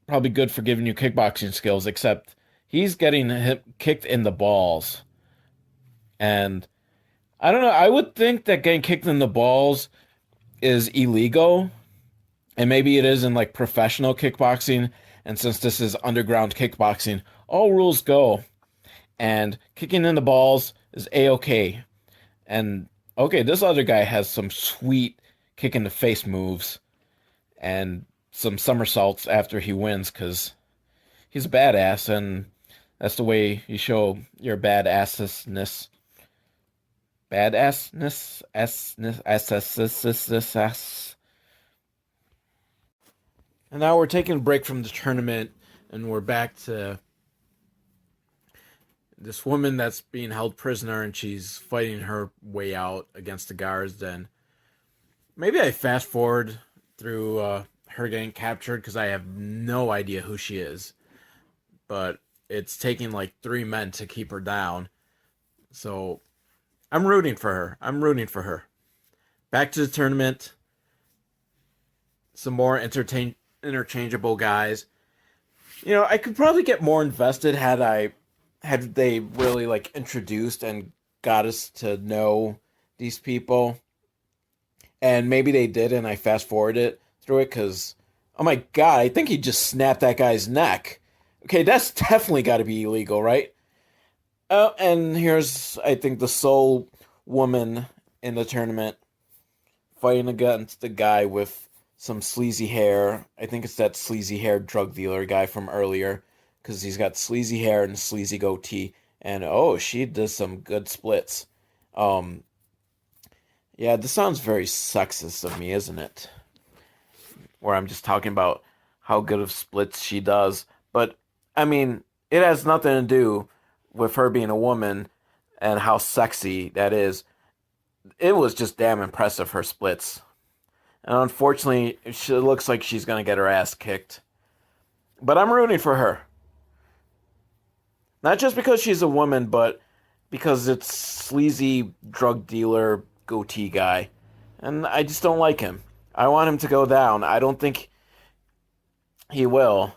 A: probably good for giving you kickboxing skills, except he's getting kicked in the balls. And I don't know, I would think that getting kicked in the balls is illegal. And maybe it is in professional kickboxing. And since this is underground kickboxing, all rules go. And kicking in the balls is A-okay. And okay, this other guy has some sweet kick in the face moves. And some somersaults after he wins, because he's a badass. And that's the way you show your badassness. Badassness? And now we're taking a break from the tournament, and we're back to this woman that's being held prisoner, and she's fighting her way out against the guards. Then maybe I fast forward through her getting captured, because I have no idea who she is. But it's taking 3 men to keep her down. So I'm rooting for her. Back to the tournament. Some more interchangeable guys. I could probably get more invested had they really introduced and got us to know these people. And maybe they did, and I fast forwarded through it because, oh my god, I think he just snapped that guy's neck. Okay, that's definitely got to be illegal, right? Oh, and here's, I think, the sole woman in the tournament fighting against the guy with some sleazy hair. I think it's that sleazy hair drug dealer guy from earlier, because he's got sleazy hair and sleazy goatee. And oh, she does some good splits. Yeah, this sounds very sexist of me, isn't it? Where I'm just talking about how good of splits she does. But I mean, it has nothing to do with her being a woman and how sexy that is. It was just damn impressive, her splits. And unfortunately, it looks like she's going to get her ass kicked. But I'm rooting for her. Not just because she's a woman, but because it's sleazy drug dealer goatee guy. And I just don't like him. I want him to go down. I don't think he will.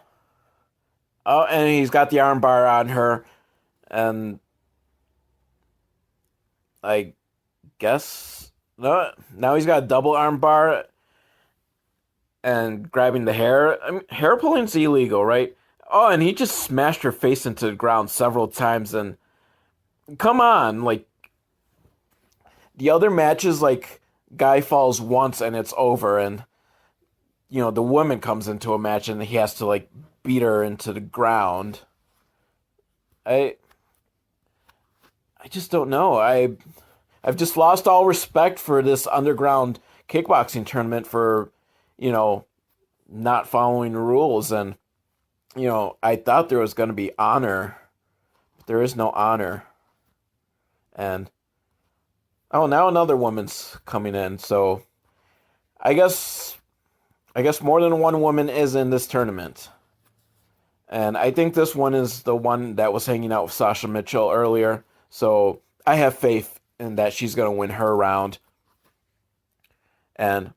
A: Oh, and he's got the armbar on her. And I guess... No, now he's got a double armbar and grabbing the hair. I mean, hair pulling's illegal, right? Oh, and he just smashed her face into the ground several times. And come on, like, the other matches, like, guy falls once and it's over. And, you know, the woman comes into a match and he has to, like, beat her into the ground. I just don't know. I've just lost all respect for this underground kickboxing tournament for, you know, not following the rules. And, you know, I thought there was going to be honor, but there is no honor. And, oh, now another woman's coming in. So I guess more than one woman is in this tournament. And I think this one is the one that was hanging out with Sasha Mitchell earlier. So I have faith in that she's going to win her round. And,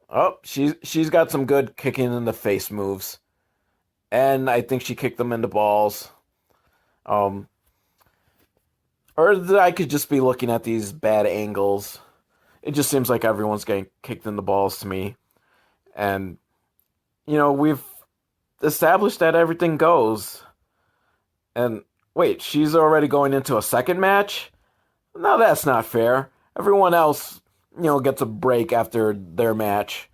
A: oh, she's got some good kicking in the face moves. And I think she kicked them in the balls. Or I could just be looking at these bad angles. It just seems like everyone's getting kicked in the balls to me. And, you know, we've established that everything goes. And, wait, she's already going into a second match? No, that's not fair. Everyone else, you know, gets a break after their match.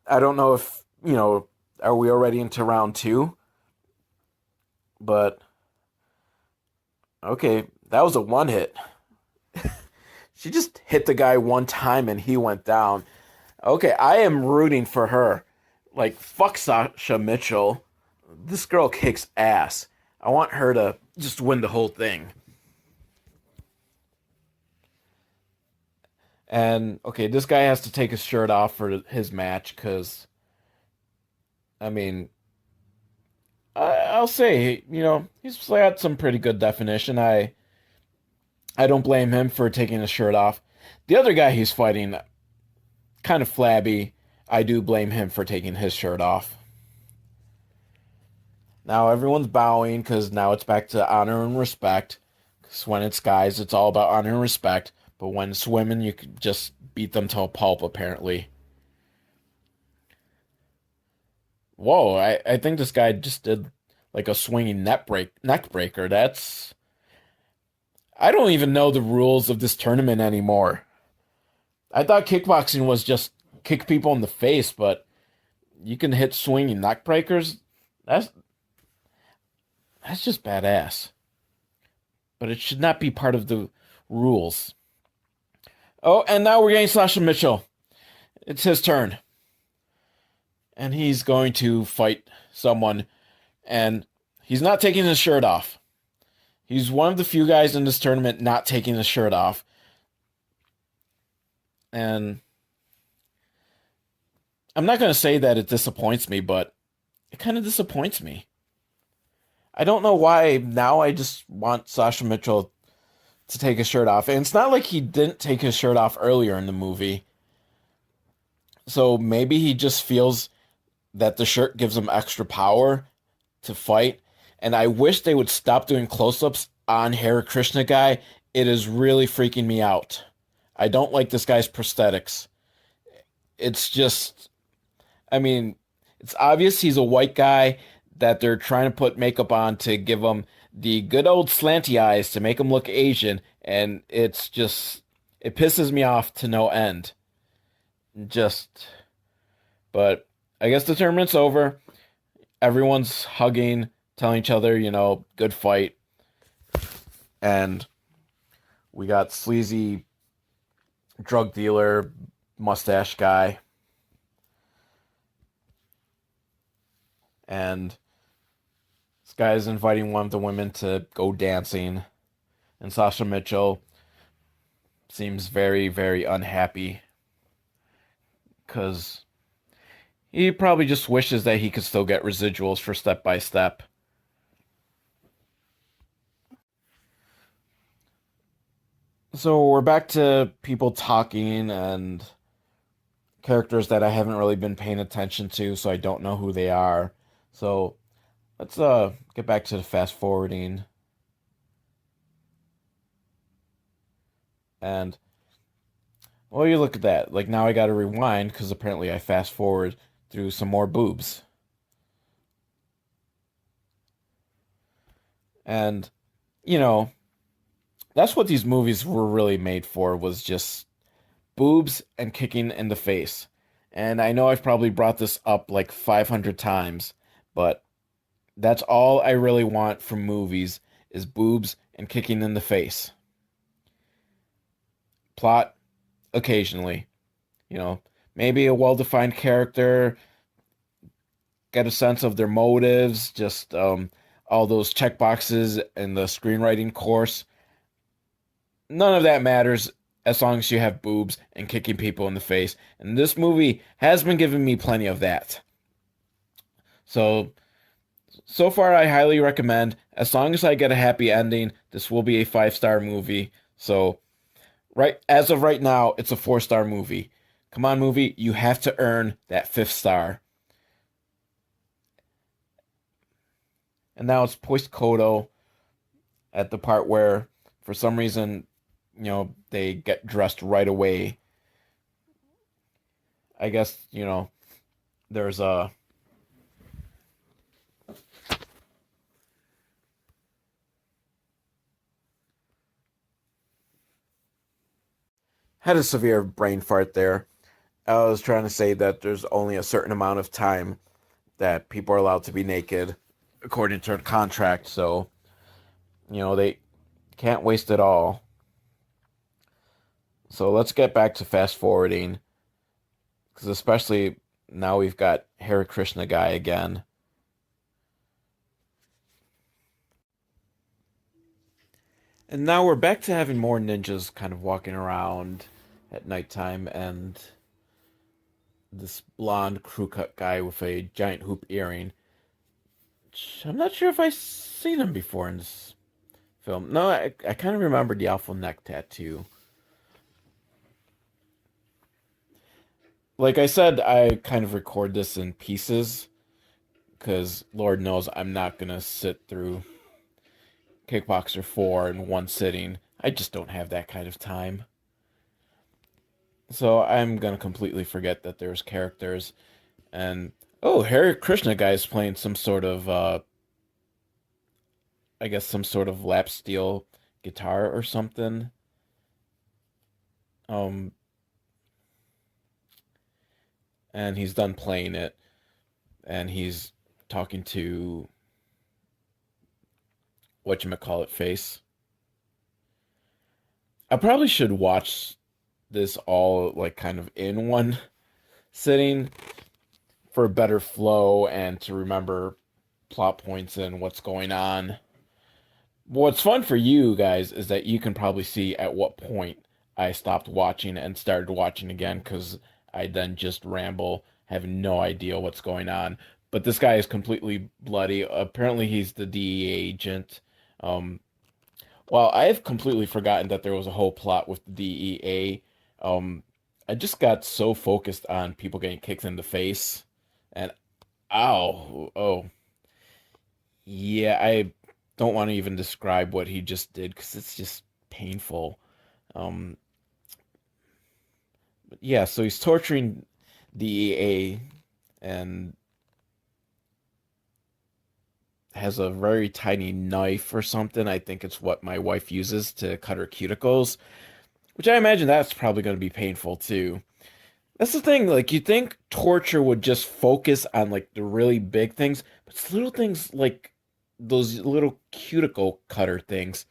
A: I don't know if, you know, are we already into round 2? But, okay, that was a one hit. She just hit the guy one time and he went down. Okay, I am rooting for her. Like, fuck Sasha Mitchell. This girl kicks ass. I want her to just win the whole thing. And, okay, this guy has to take his shirt off for his match, because, I mean, I'll say, you know, he's got some pretty good definition. I don't blame him for taking his shirt off. The other guy he's fighting, kind of flabby. I do blame him for taking his shirt off. Now everyone's bowing, because now it's back to honor and respect. Because when it's guys, it's all about honor and respect. But when it's women, you can just beat them to a pulp, apparently. Whoa, I think this guy just did like a swinging neck breaker. That's... I don't even know the rules of this tournament anymore. I thought kickboxing was just kick people in the face, but you can hit swinging neck breakers? That's just badass. But it should not be part of the rules. Oh, and now we're getting Sasha Mitchell. It's his turn. And he's going to fight someone. And he's not taking his shirt off. He's one of the few guys in this tournament not taking his shirt off. And I'm not going to say that it disappoints me, but it kind of disappoints me. I don't know why now I just want Sasha Mitchell to take his shirt off. And it's not like he didn't take his shirt off earlier in the movie. So maybe he just feels that the shirt gives him extra power to fight. And I wish they would stop doing close-ups on Hare Krishna guy. It is really freaking me out. I don't like this guy's prosthetics. It's just... I mean, it's obvious he's a white guy that they're trying to put makeup on to give him the good old slanty eyes to make him look Asian, and it's just... it pisses me off to no end. But I guess the tournament's over. Everyone's hugging, telling each other, you know, good fight. And we got sleazy drug dealer, mustache guy. and this guy is inviting one of the women to go dancing, and Sasha Mitchell seems very, very unhappy because he probably just wishes that he could still get residuals for Step by Step. So we're back to people talking and characters that I haven't really been paying attention to, so I don't know who they are. So let's get back to the fast forwarding. And well, you look at that. Like now I got to rewind because apparently I fast forward through some more boobs. And you know, that's what these movies were really made for, was just boobs and kicking in the face. And I know I've probably brought this up like 500 times, but that's all I really want from movies is boobs and kicking in the face. Plot occasionally, you know, maybe a well-defined character, get a sense of their motives, just all those check boxes in the screenwriting course. None of that matters as long as you have boobs and kicking people in the face. And this movie has been giving me plenty of that. So far, I highly recommend. As long as I get a happy ending, this will be a 5-star movie. So, right as of right now, it's a 4-star movie. Come on, movie, you have to earn that 5th star. And now it's post coital at the part where, for some reason, they get dressed right away. I guess, there's a had a severe brain fart there. I was trying to say that there's only a certain amount of time that people are allowed to be naked according to a contract, so they can't waste it all. So let's get back to fast forwarding, because especially now we've got Hare Krishna guy again. And now we're back to having more ninjas kind of walking around at nighttime, and this blonde crew cut guy with a giant hoop earring. I'm not sure if I've seen him before in this film. No, I kind of remember the alpha neck tattoo. Like I said, I kind of record this in pieces because Lord knows I'm not going to sit through Kickboxer 4 in one sitting. I just don't have that kind of time. So I'm going to completely forget that there's characters. And, oh, Hare Krishna guy is playing some sort of, I guess some sort of lap steel guitar or something. Um, and he's done playing it. And he's talking to whatchamacallit face. I probably should watch this all like kind of in one sitting for a better flow and to remember plot points and what's going on. What's fun for you guys is that you can probably see at what point I stopped watching and started watching again, because I then just ramble, having no idea what's going on. But this guy is completely bloody. Apparently, he's the DEA agent. Um, well, I've completely forgotten that there was a whole plot with the DEA. I just got so focused on people getting kicked in the face, and ow, oh, yeah, I don't want to even describe what he just did because it's just painful. Um, but yeah, so he's torturing DEA and has a very tiny knife or something. I think it's what my wife uses to cut her cuticles, which I imagine that's probably going to be painful too. That's the thing, like you think torture would just focus on like the really big things, but it's little things like those little cuticle cutter things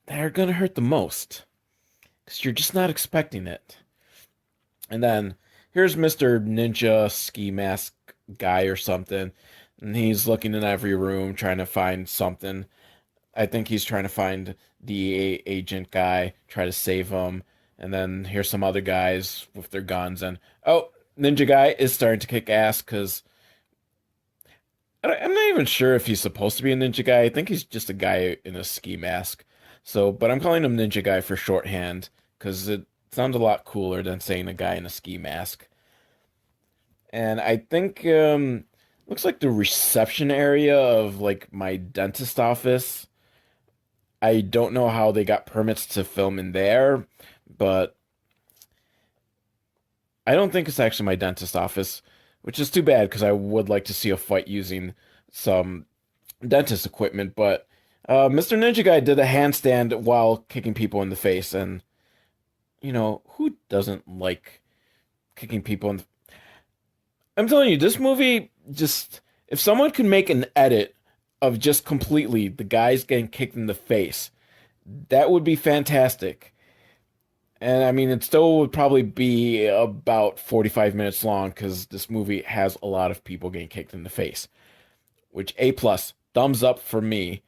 A: that are gonna hurt the most because you're just not expecting it. And then here's Mr. Ninja Ski Mask guy or something. And he's looking in every room trying to find something. I think he's trying to find the agent guy, try to save him. And then here's some other guys with their guns. And oh, Ninja Guy is starting to kick ass because I'm not even sure if he's supposed to be a ninja guy. I think he's just a guy in a ski mask. So, but I'm calling him Ninja Guy for shorthand because it sounds a lot cooler than saying a guy in a ski mask. And I think looks like the reception area of like my dentist office. I don't know how they got permits to film in there, but I don't think it's actually my dentist office, which is too bad because I would like to see a fight using some dentist equipment. But Mr. Ninja Guy did a handstand while kicking people in the face, and who doesn't like kicking people in the... I'm telling you, this movie just, if someone could make an edit of just completely the guys getting kicked in the face, that would be fantastic. And I mean, it still would probably be about 45 minutes long because this movie has a lot of people getting kicked in the face, which A plus, thumbs up for me.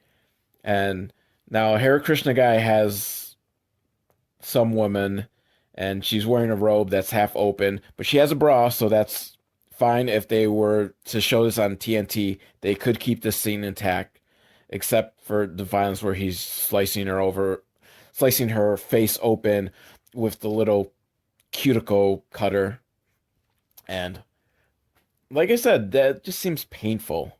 A: And now Hare Krishna guy has some woman and she's wearing a robe that's half open, but she has a bra, so that's fine. If they were to show this on TNT, they could keep this scene intact, except for the violence where he's slicing her face open with the little cuticle cutter. And like I said, that just seems painful.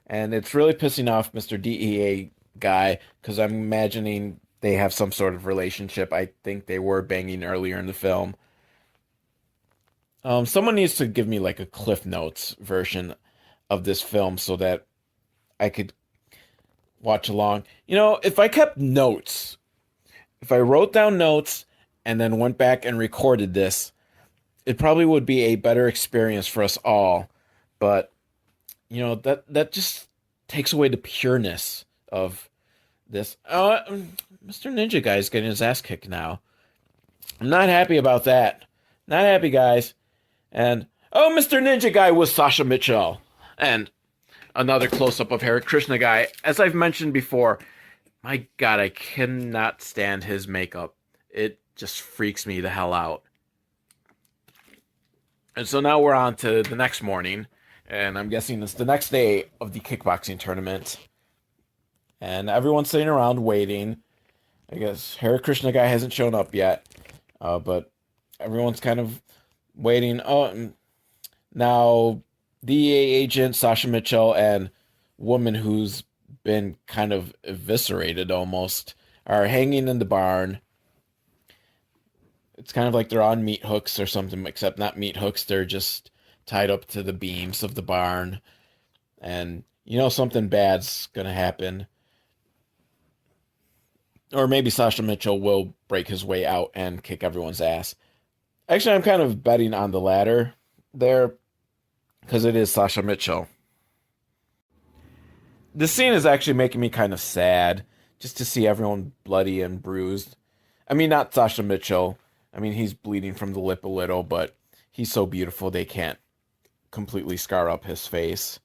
A: And it's really pissing off Mr. DEA guy because I'm imagining they have some sort of relationship. I think they were banging earlier in the film. Someone needs to give me like a Cliff Notes version of this film so that I could watch along. If I kept notes, if I wrote down notes and then went back and recorded this, it probably would be a better experience for us all. But that just takes away the pureness of this. Mr. Ninja Guy is getting his ass kicked now. I'm not happy about that. Not happy, guys. And Mr. Ninja Guy was Sasha Mitchell. And another close-up of Hare Krishna guy. As I've mentioned before, my God, I cannot stand his makeup. It just freaks me the hell out. And so now we're on to the next morning, and I'm guessing it's the next day of the kickboxing tournament. And everyone's sitting around waiting. I guess Hare Krishna guy hasn't shown up yet, but everyone's kind of waiting. Now DEA agent Sasha Mitchell and woman who's been kind of eviscerated almost are hanging in the barn. It's kind of like they're on meat hooks or something, except not meat hooks. They're just tied up to the beams of the barn. And something bad's going to happen. Or maybe Sasha Mitchell will break his way out and kick everyone's ass. Actually, I'm kind of betting on the latter there because it is Sasha Mitchell. This scene is actually making me kind of sad just to see everyone bloody and bruised. I mean, not Sasha Mitchell. I mean, he's bleeding from the lip a little, but he's so beautiful they can't completely scar up his face.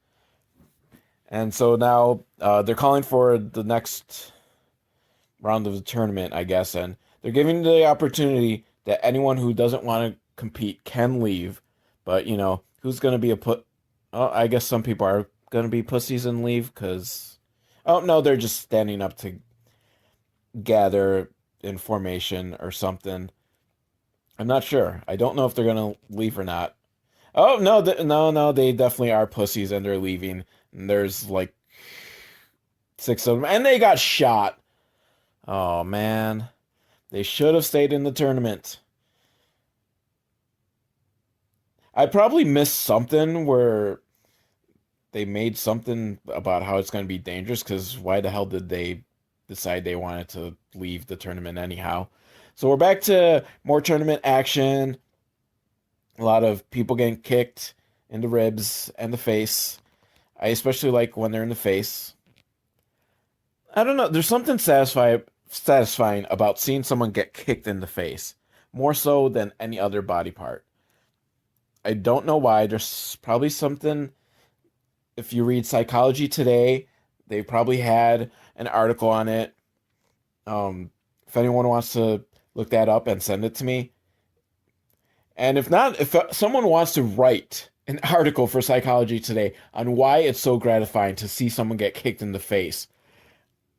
A: And so now they're calling for the next round of the tournament, I guess, and they're giving the opportunity that anyone who doesn't want to compete can leave. But, who's going to be I guess some people are going to be pussies and leave because... Oh, no, they're just standing up to gather in formation or something. I'm not sure. I don't know if they're going to leave or not. Oh, no, no, they definitely are pussies and they're leaving. And there's like 6 of them. And they got shot. Oh, man. They should have stayed in the tournament. I probably missed something where they made something about how it's going to be dangerous, because why the hell did they decide they wanted to leave the tournament anyhow? So we're back to more tournament action. A lot of people getting kicked in the ribs and the face. I especially like when they're in the face. I don't know. There's something satisfying about seeing someone get kicked in the face, more so than any other body part. I don't know why. There's probably something if you read Psychology Today, they probably had an article on it. If anyone wants to look that up and send it to me. And if not, if someone wants to write an article for Psychology Today on why it's so gratifying to see someone get kicked in the face,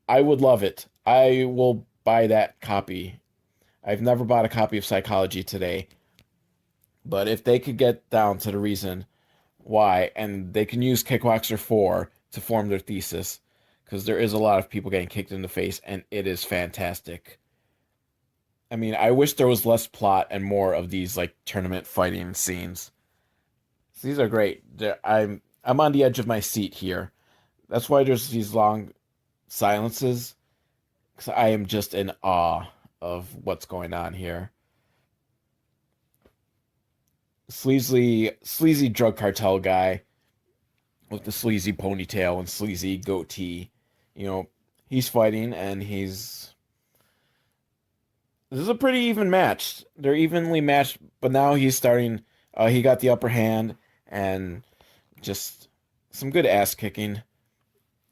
A: I would love it. I will buy that copy. I've never bought a copy of Psychology Today, but if they could get down to the reason why, and they can use Kickboxer 4 to form their thesis, because there is a lot of people getting kicked in the face, and it is fantastic. I mean, I wish there was less plot and more of these like tournament fighting scenes. These are great. I'm on the edge of my seat here. That's why there's these long silences, because I am just in awe of what's going on here. Sleazy drug cartel guy with the sleazy ponytail and sleazy goatee. You know, he's fighting and this is a pretty even match. They're evenly matched, but now he's starting. He got the upper hand and just some good ass kicking.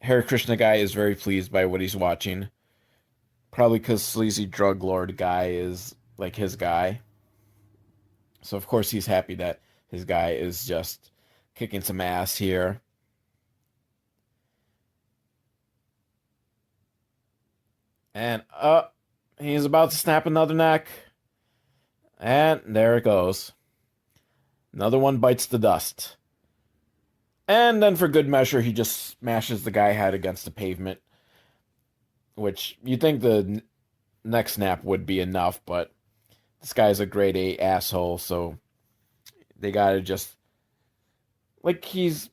A: Hare Krishna guy is very pleased by what he's watching. Probably because sleazy drug lord guy is like his guy. So of course he's happy that his guy is just kicking some ass here. And he's about to snap another neck. And there it goes. Another one bites the dust. And then for good measure, he just smashes the guy head against the pavement. Which you'd think the neck snap would be enough, but this guy's a grade A asshole, so they gotta just like it's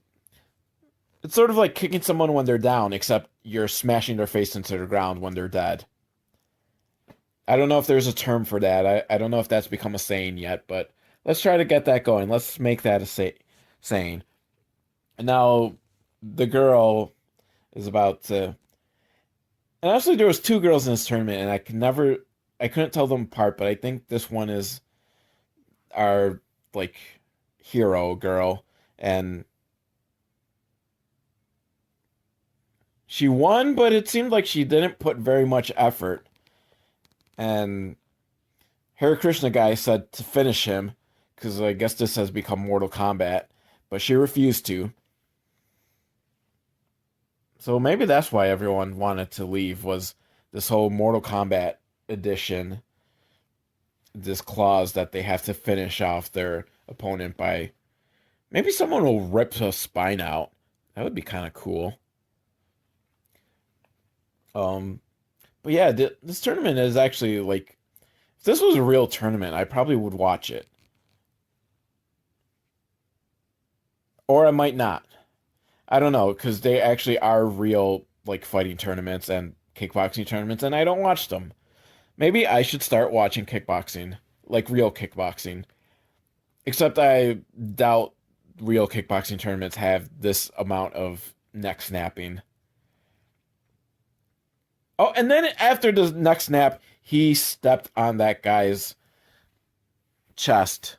A: sort of like kicking someone when they're down, except you're smashing their face into the ground when they're dead. I don't know if there's a term for that. I don't know if that's become a saying yet, but let's try to get that going. Let's make that a saying. And now the girl is about to. And actually, there was two girls in this tournament, and I couldn't tell them apart. But I think this one is our like hero girl, and she won, but it seemed like she didn't put very much effort. And Hare Krishna guy said to finish him, because I guess this has become Mortal Kombat, but she refused to. So maybe that's why everyone wanted to leave, was this whole Mortal Kombat edition, this clause that they have to finish off their opponent by. Maybe someone will rip a spine out. That would be kind of cool. Um, but yeah, this tournament is actually like, if this was a real tournament, I probably would watch it. Or I might not. I don't know, because they actually are real like fighting tournaments and kickboxing tournaments, and I don't watch them. Maybe I should start watching kickboxing, like real kickboxing. Except I doubt real kickboxing tournaments have this amount of neck snapping. Oh, and then after the neck snap, he stepped on that guy's chest.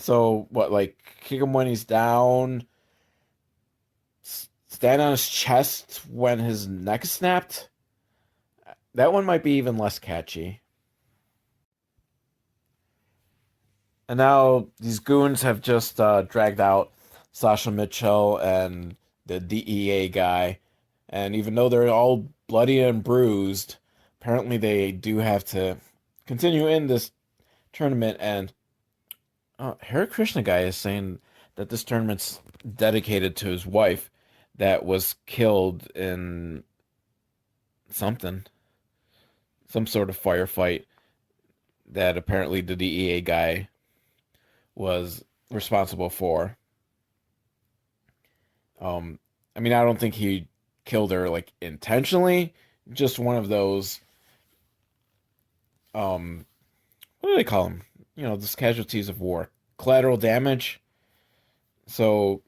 A: So what, like kick him when he's down, stand on his chest when his neck is snapped? That one might be even less catchy. And now these goons have just dragged out Sasha Mitchell and the DEA guy. And even though they're all bloody and bruised, apparently they do have to continue in this tournament. And Hare Krishna guy is saying that this tournament's dedicated to his wife that was killed in something, some sort of firefight that apparently the DEA guy was responsible for. I mean, I don't think he killed her like intentionally, just one of those what do they call them? You know, just casualties of war, collateral damage. So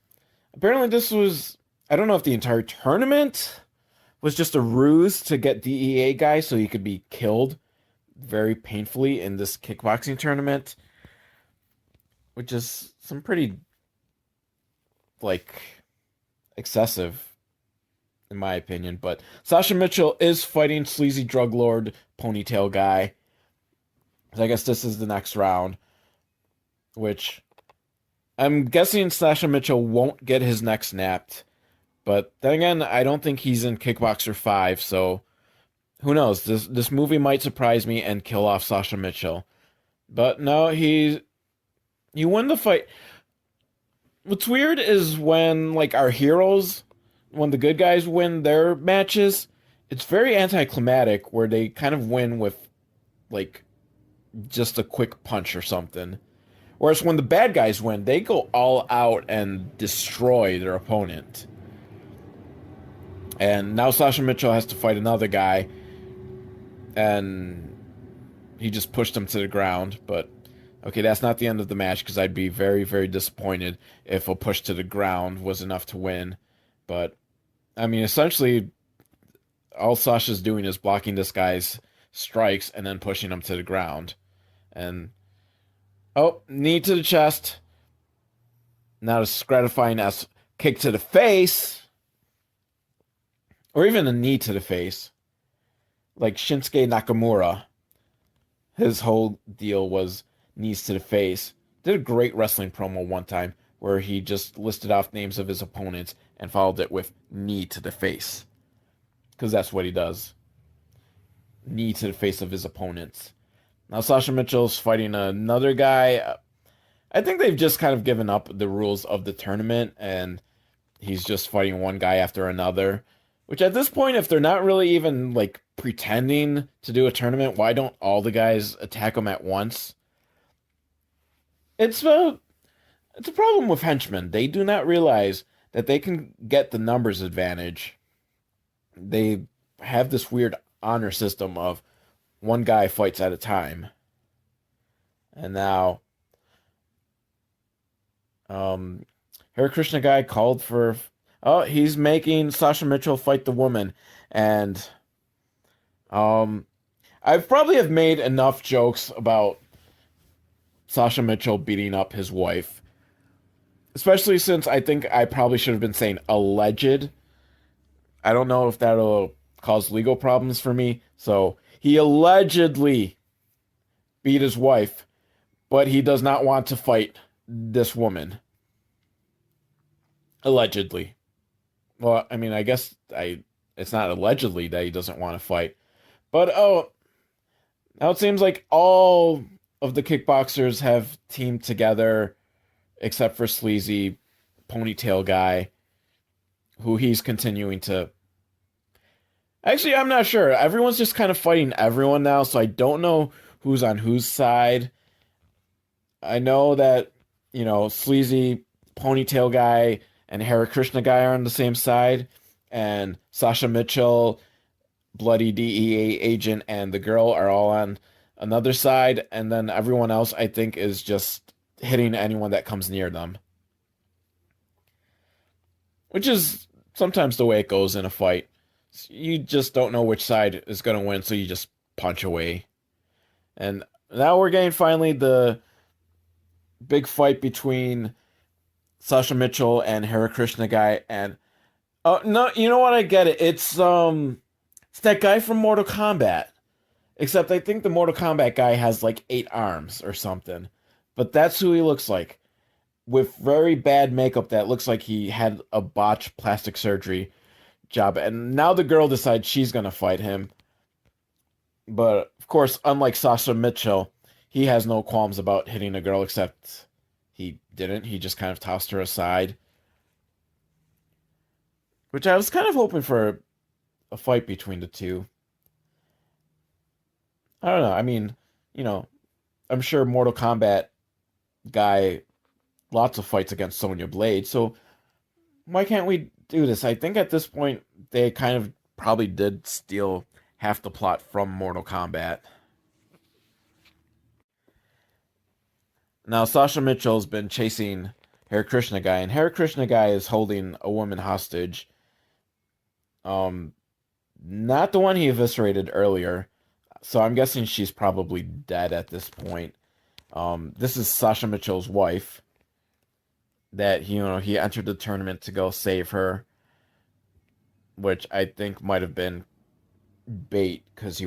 A: apparently this was, I don't know if the entire tournament was just a ruse to get DEA guy so he could be killed very painfully in this kickboxing tournament, which is some pretty like excessive in my opinion. But Sasha Mitchell is fighting sleazy drug lord ponytail guy. So I guess this is the next round, which I'm guessing Sasha Mitchell won't get his neck snapped. But then again, I don't think he's in Kickboxer 5, so who knows? This movie might surprise me and kill off Sasha Mitchell. But no, he won the fight. What's weird is when like our heroes, when the good guys win their matches, it's very anticlimactic where they kind of win with like just a quick punch or something. Whereas when the bad guys win, they go all out and destroy their opponent. And now Sasha Mitchell has to fight another guy, and he just pushed him to the ground. But okay, that's not the end of the match because I'd be very, very disappointed if a push to the ground was enough to win. But I mean, essentially, all Sasha's doing is blocking this guy's strikes and then pushing him to the ground. And oh, knee to the chest. Not as gratifying as kick to the face. Or even a knee to the face. Like Shinsuke Nakamura. His whole deal was knees to the face. Did a great wrestling promo one time where he just listed off names of his opponents and followed it with knee to the face. Because that's what he does. Knee to the face of his opponents. Now Sasha Mitchell's fighting another guy. I think they've just kind of given up the rules of the tournament and he's just fighting one guy after another. Which at this point, if they're not really even like pretending to do a tournament, why don't all the guys attack them at once? It's a problem with henchmen. They do not realize that they can get the numbers advantage. They have this weird honor system of one guy fights at a time. And now, Hare Krishna guy called for. Oh, he's making Sasha Mitchell fight the woman. And I probably have made enough jokes about Sasha Mitchell beating up his wife. Especially since I think I probably should have been saying alleged. I don't know if that'll cause legal problems for me. So he allegedly beat his wife, but he does not want to fight this woman. Allegedly. Well, I mean, I guess it's not allegedly that he doesn't want to fight. But, now it seems like all of the kickboxers have teamed together, except for Sleazy Ponytail Guy, who he's continuing to... Actually, I'm not sure. Everyone's just kind of fighting everyone now, so I don't know who's on whose side. I know that, Sleazy Ponytail Guy and Hare Krishna guy are on the same side, and Sasha Mitchell, Bloody DEA agent, and the girl are all on another side, and then everyone else, I think, is just hitting anyone that comes near them. Which is sometimes the way it goes in a fight. You just don't know which side is going to win, so you just punch away. And now we're getting finally the big fight between Sasha Mitchell and Hare Krishna guy, and no, you know what? I get it. It's that guy from Mortal Kombat. Except I think the Mortal Kombat guy has like 8 arms or something. But that's who he looks like. With very bad makeup that looks like he had a botched plastic surgery job. And now the girl decides she's gonna fight him. But of course, unlike Sasha Mitchell, he has no qualms about hitting a girl, except he didn't. He just kind of tossed her aside. Which I was kind of hoping for a fight between the two. I don't know. I mean, I'm sure Mortal Kombat guy, lots of fights against Sonya Blade. So why can't we do this? I think at this point, they kind of probably did steal half the plot from Mortal Kombat. Now, Sasha Mitchell's been chasing Hare Krishna guy, and Hare Krishna guy is holding a woman hostage. Not the one he eviscerated earlier. So I'm guessing she's probably dead at this point. This is Sasha Mitchell's wife. that he entered the tournament to go save her, which I think might have been bait because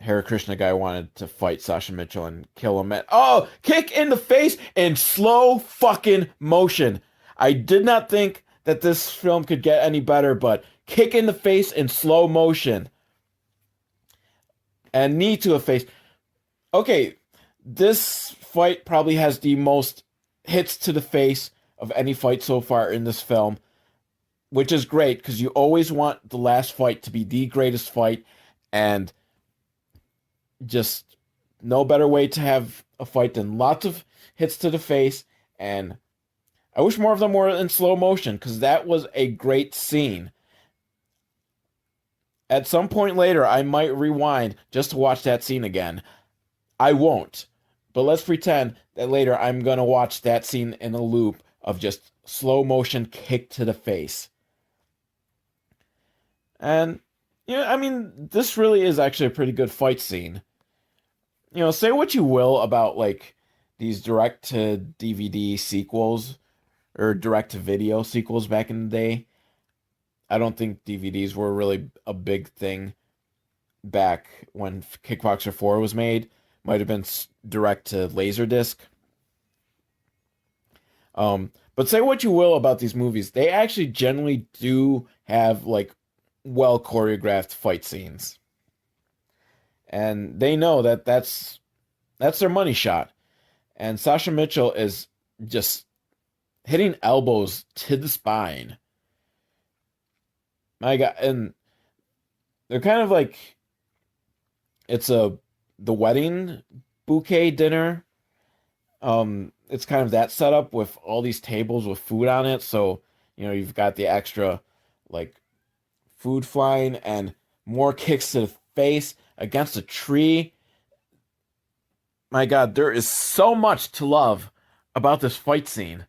A: Hare Krishna guy wanted to fight Sasha Mitchell and kill him. Kick in the face in slow fucking motion. I did not think that this film could get any better, but kick in the face in slow motion. And knee to a face. Okay, this fight probably has the most hits to the face of any fight so far in this film, which is great because you always want the last fight to be the greatest fight, and just no better way to have a fight than lots of hits to the face. And I wish more of them were in slow motion because that was a great scene. At some point later, I might rewind just to watch that scene again. I won't, but let's pretend that later I'm going to watch that scene in a loop of just slow motion kick to the face. And, I mean, this really is actually a pretty good fight scene. Say what you will about, like, these direct-to-DVD sequels, or direct-to-video sequels back in the day. I don't think DVDs were really a big thing back when Kickboxer 4 was made. Might have been direct-to-Laserdisc. But say what you will about these movies, they actually generally do have, like, well-choreographed fight scenes. And they know that that's their money shot. And Sasha Mitchell is just hitting elbows to the spine. My God, and they're kind of like, it's the wedding bouquet dinner. It's kind of that setup with all these tables with food on it. So, you've got the extra, like, food flying and more kicks to the face against a tree. My God, there is so much to love about this fight scene.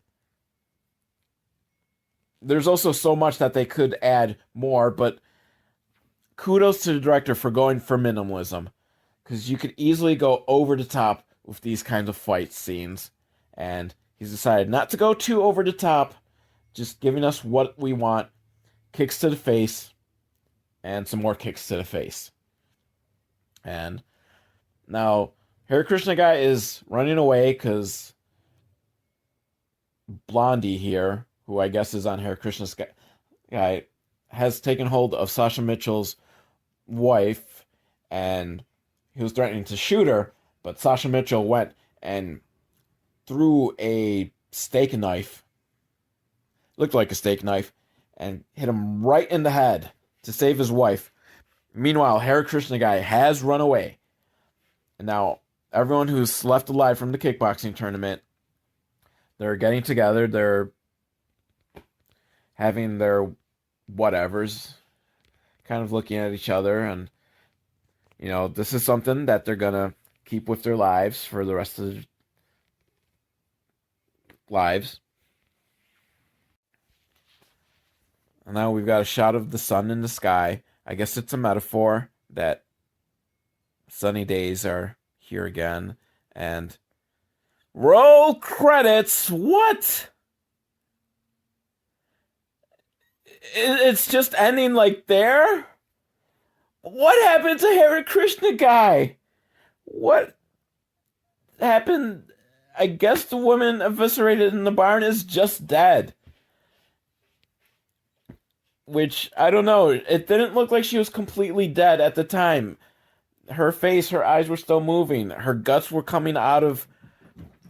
A: There's also so much that they could add more, but kudos to the director for going for minimalism, because you could easily go over the top with these kinds of fight scenes, and he's decided not to go too over the top, just giving us what we want: kicks to the face and some more kicks to the face. And now Hare Krishna guy is running away because Blondie here, who I guess is on Hare Krishna's guy, has taken hold of Sasha Mitchell's wife, and he was threatening to shoot her, but Sasha Mitchell went and threw a steak knife, looked like a steak knife, and hit him right in the head to save his wife. Meanwhile, Hare Krishna guy has run away. And now, everyone who's left alive from the kickboxing tournament, they're getting together, they're having their whatevers, kind of looking at each other, and, this is something that they're gonna keep with their lives for the rest of their lives. And now we've got a shot of the sun in the sky. I guess it's a metaphor that sunny days are here again. And roll credits. What? It's just ending like there? What happened to Hare Krishna guy? What happened? I guess the woman eviscerated in the barn is just dead. Which, I don't know, it didn't look like she was completely dead at the time. Her face, her eyes were still moving. Her guts were coming out of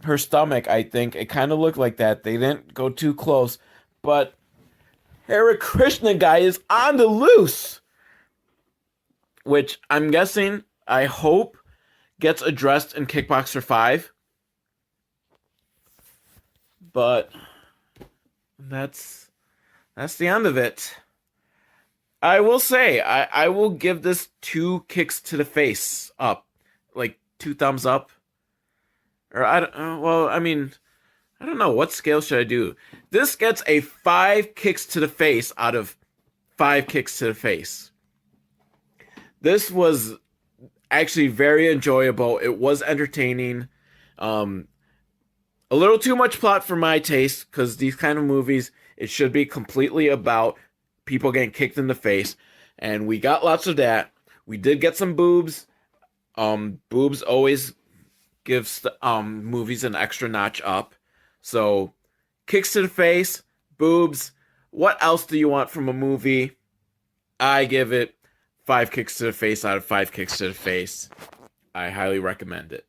A: her stomach, I think. It kind of looked like that. They didn't go too close. But Hare Krishna guy is on the loose. Which I'm guessing, I hope, gets addressed in Kickboxer 5. But that's the end of it. I will say, I will give this 2 kicks to the face up. Like, 2 thumbs up. Or, I don't know. What scale should I do? This gets a 5 kicks to the face out of 5 kicks to the face. This was actually very enjoyable. It was entertaining. A A little too much plot for my taste, because these kind of movies, it should be completely about people getting kicked in the face, and we got lots of that. We did get some boobs. Boobs always gives the movies an extra notch up. So, kicks to the face, boobs. What else do you want from a movie? I give it 5 kicks to the face out of 5 kicks to the face. I highly recommend it.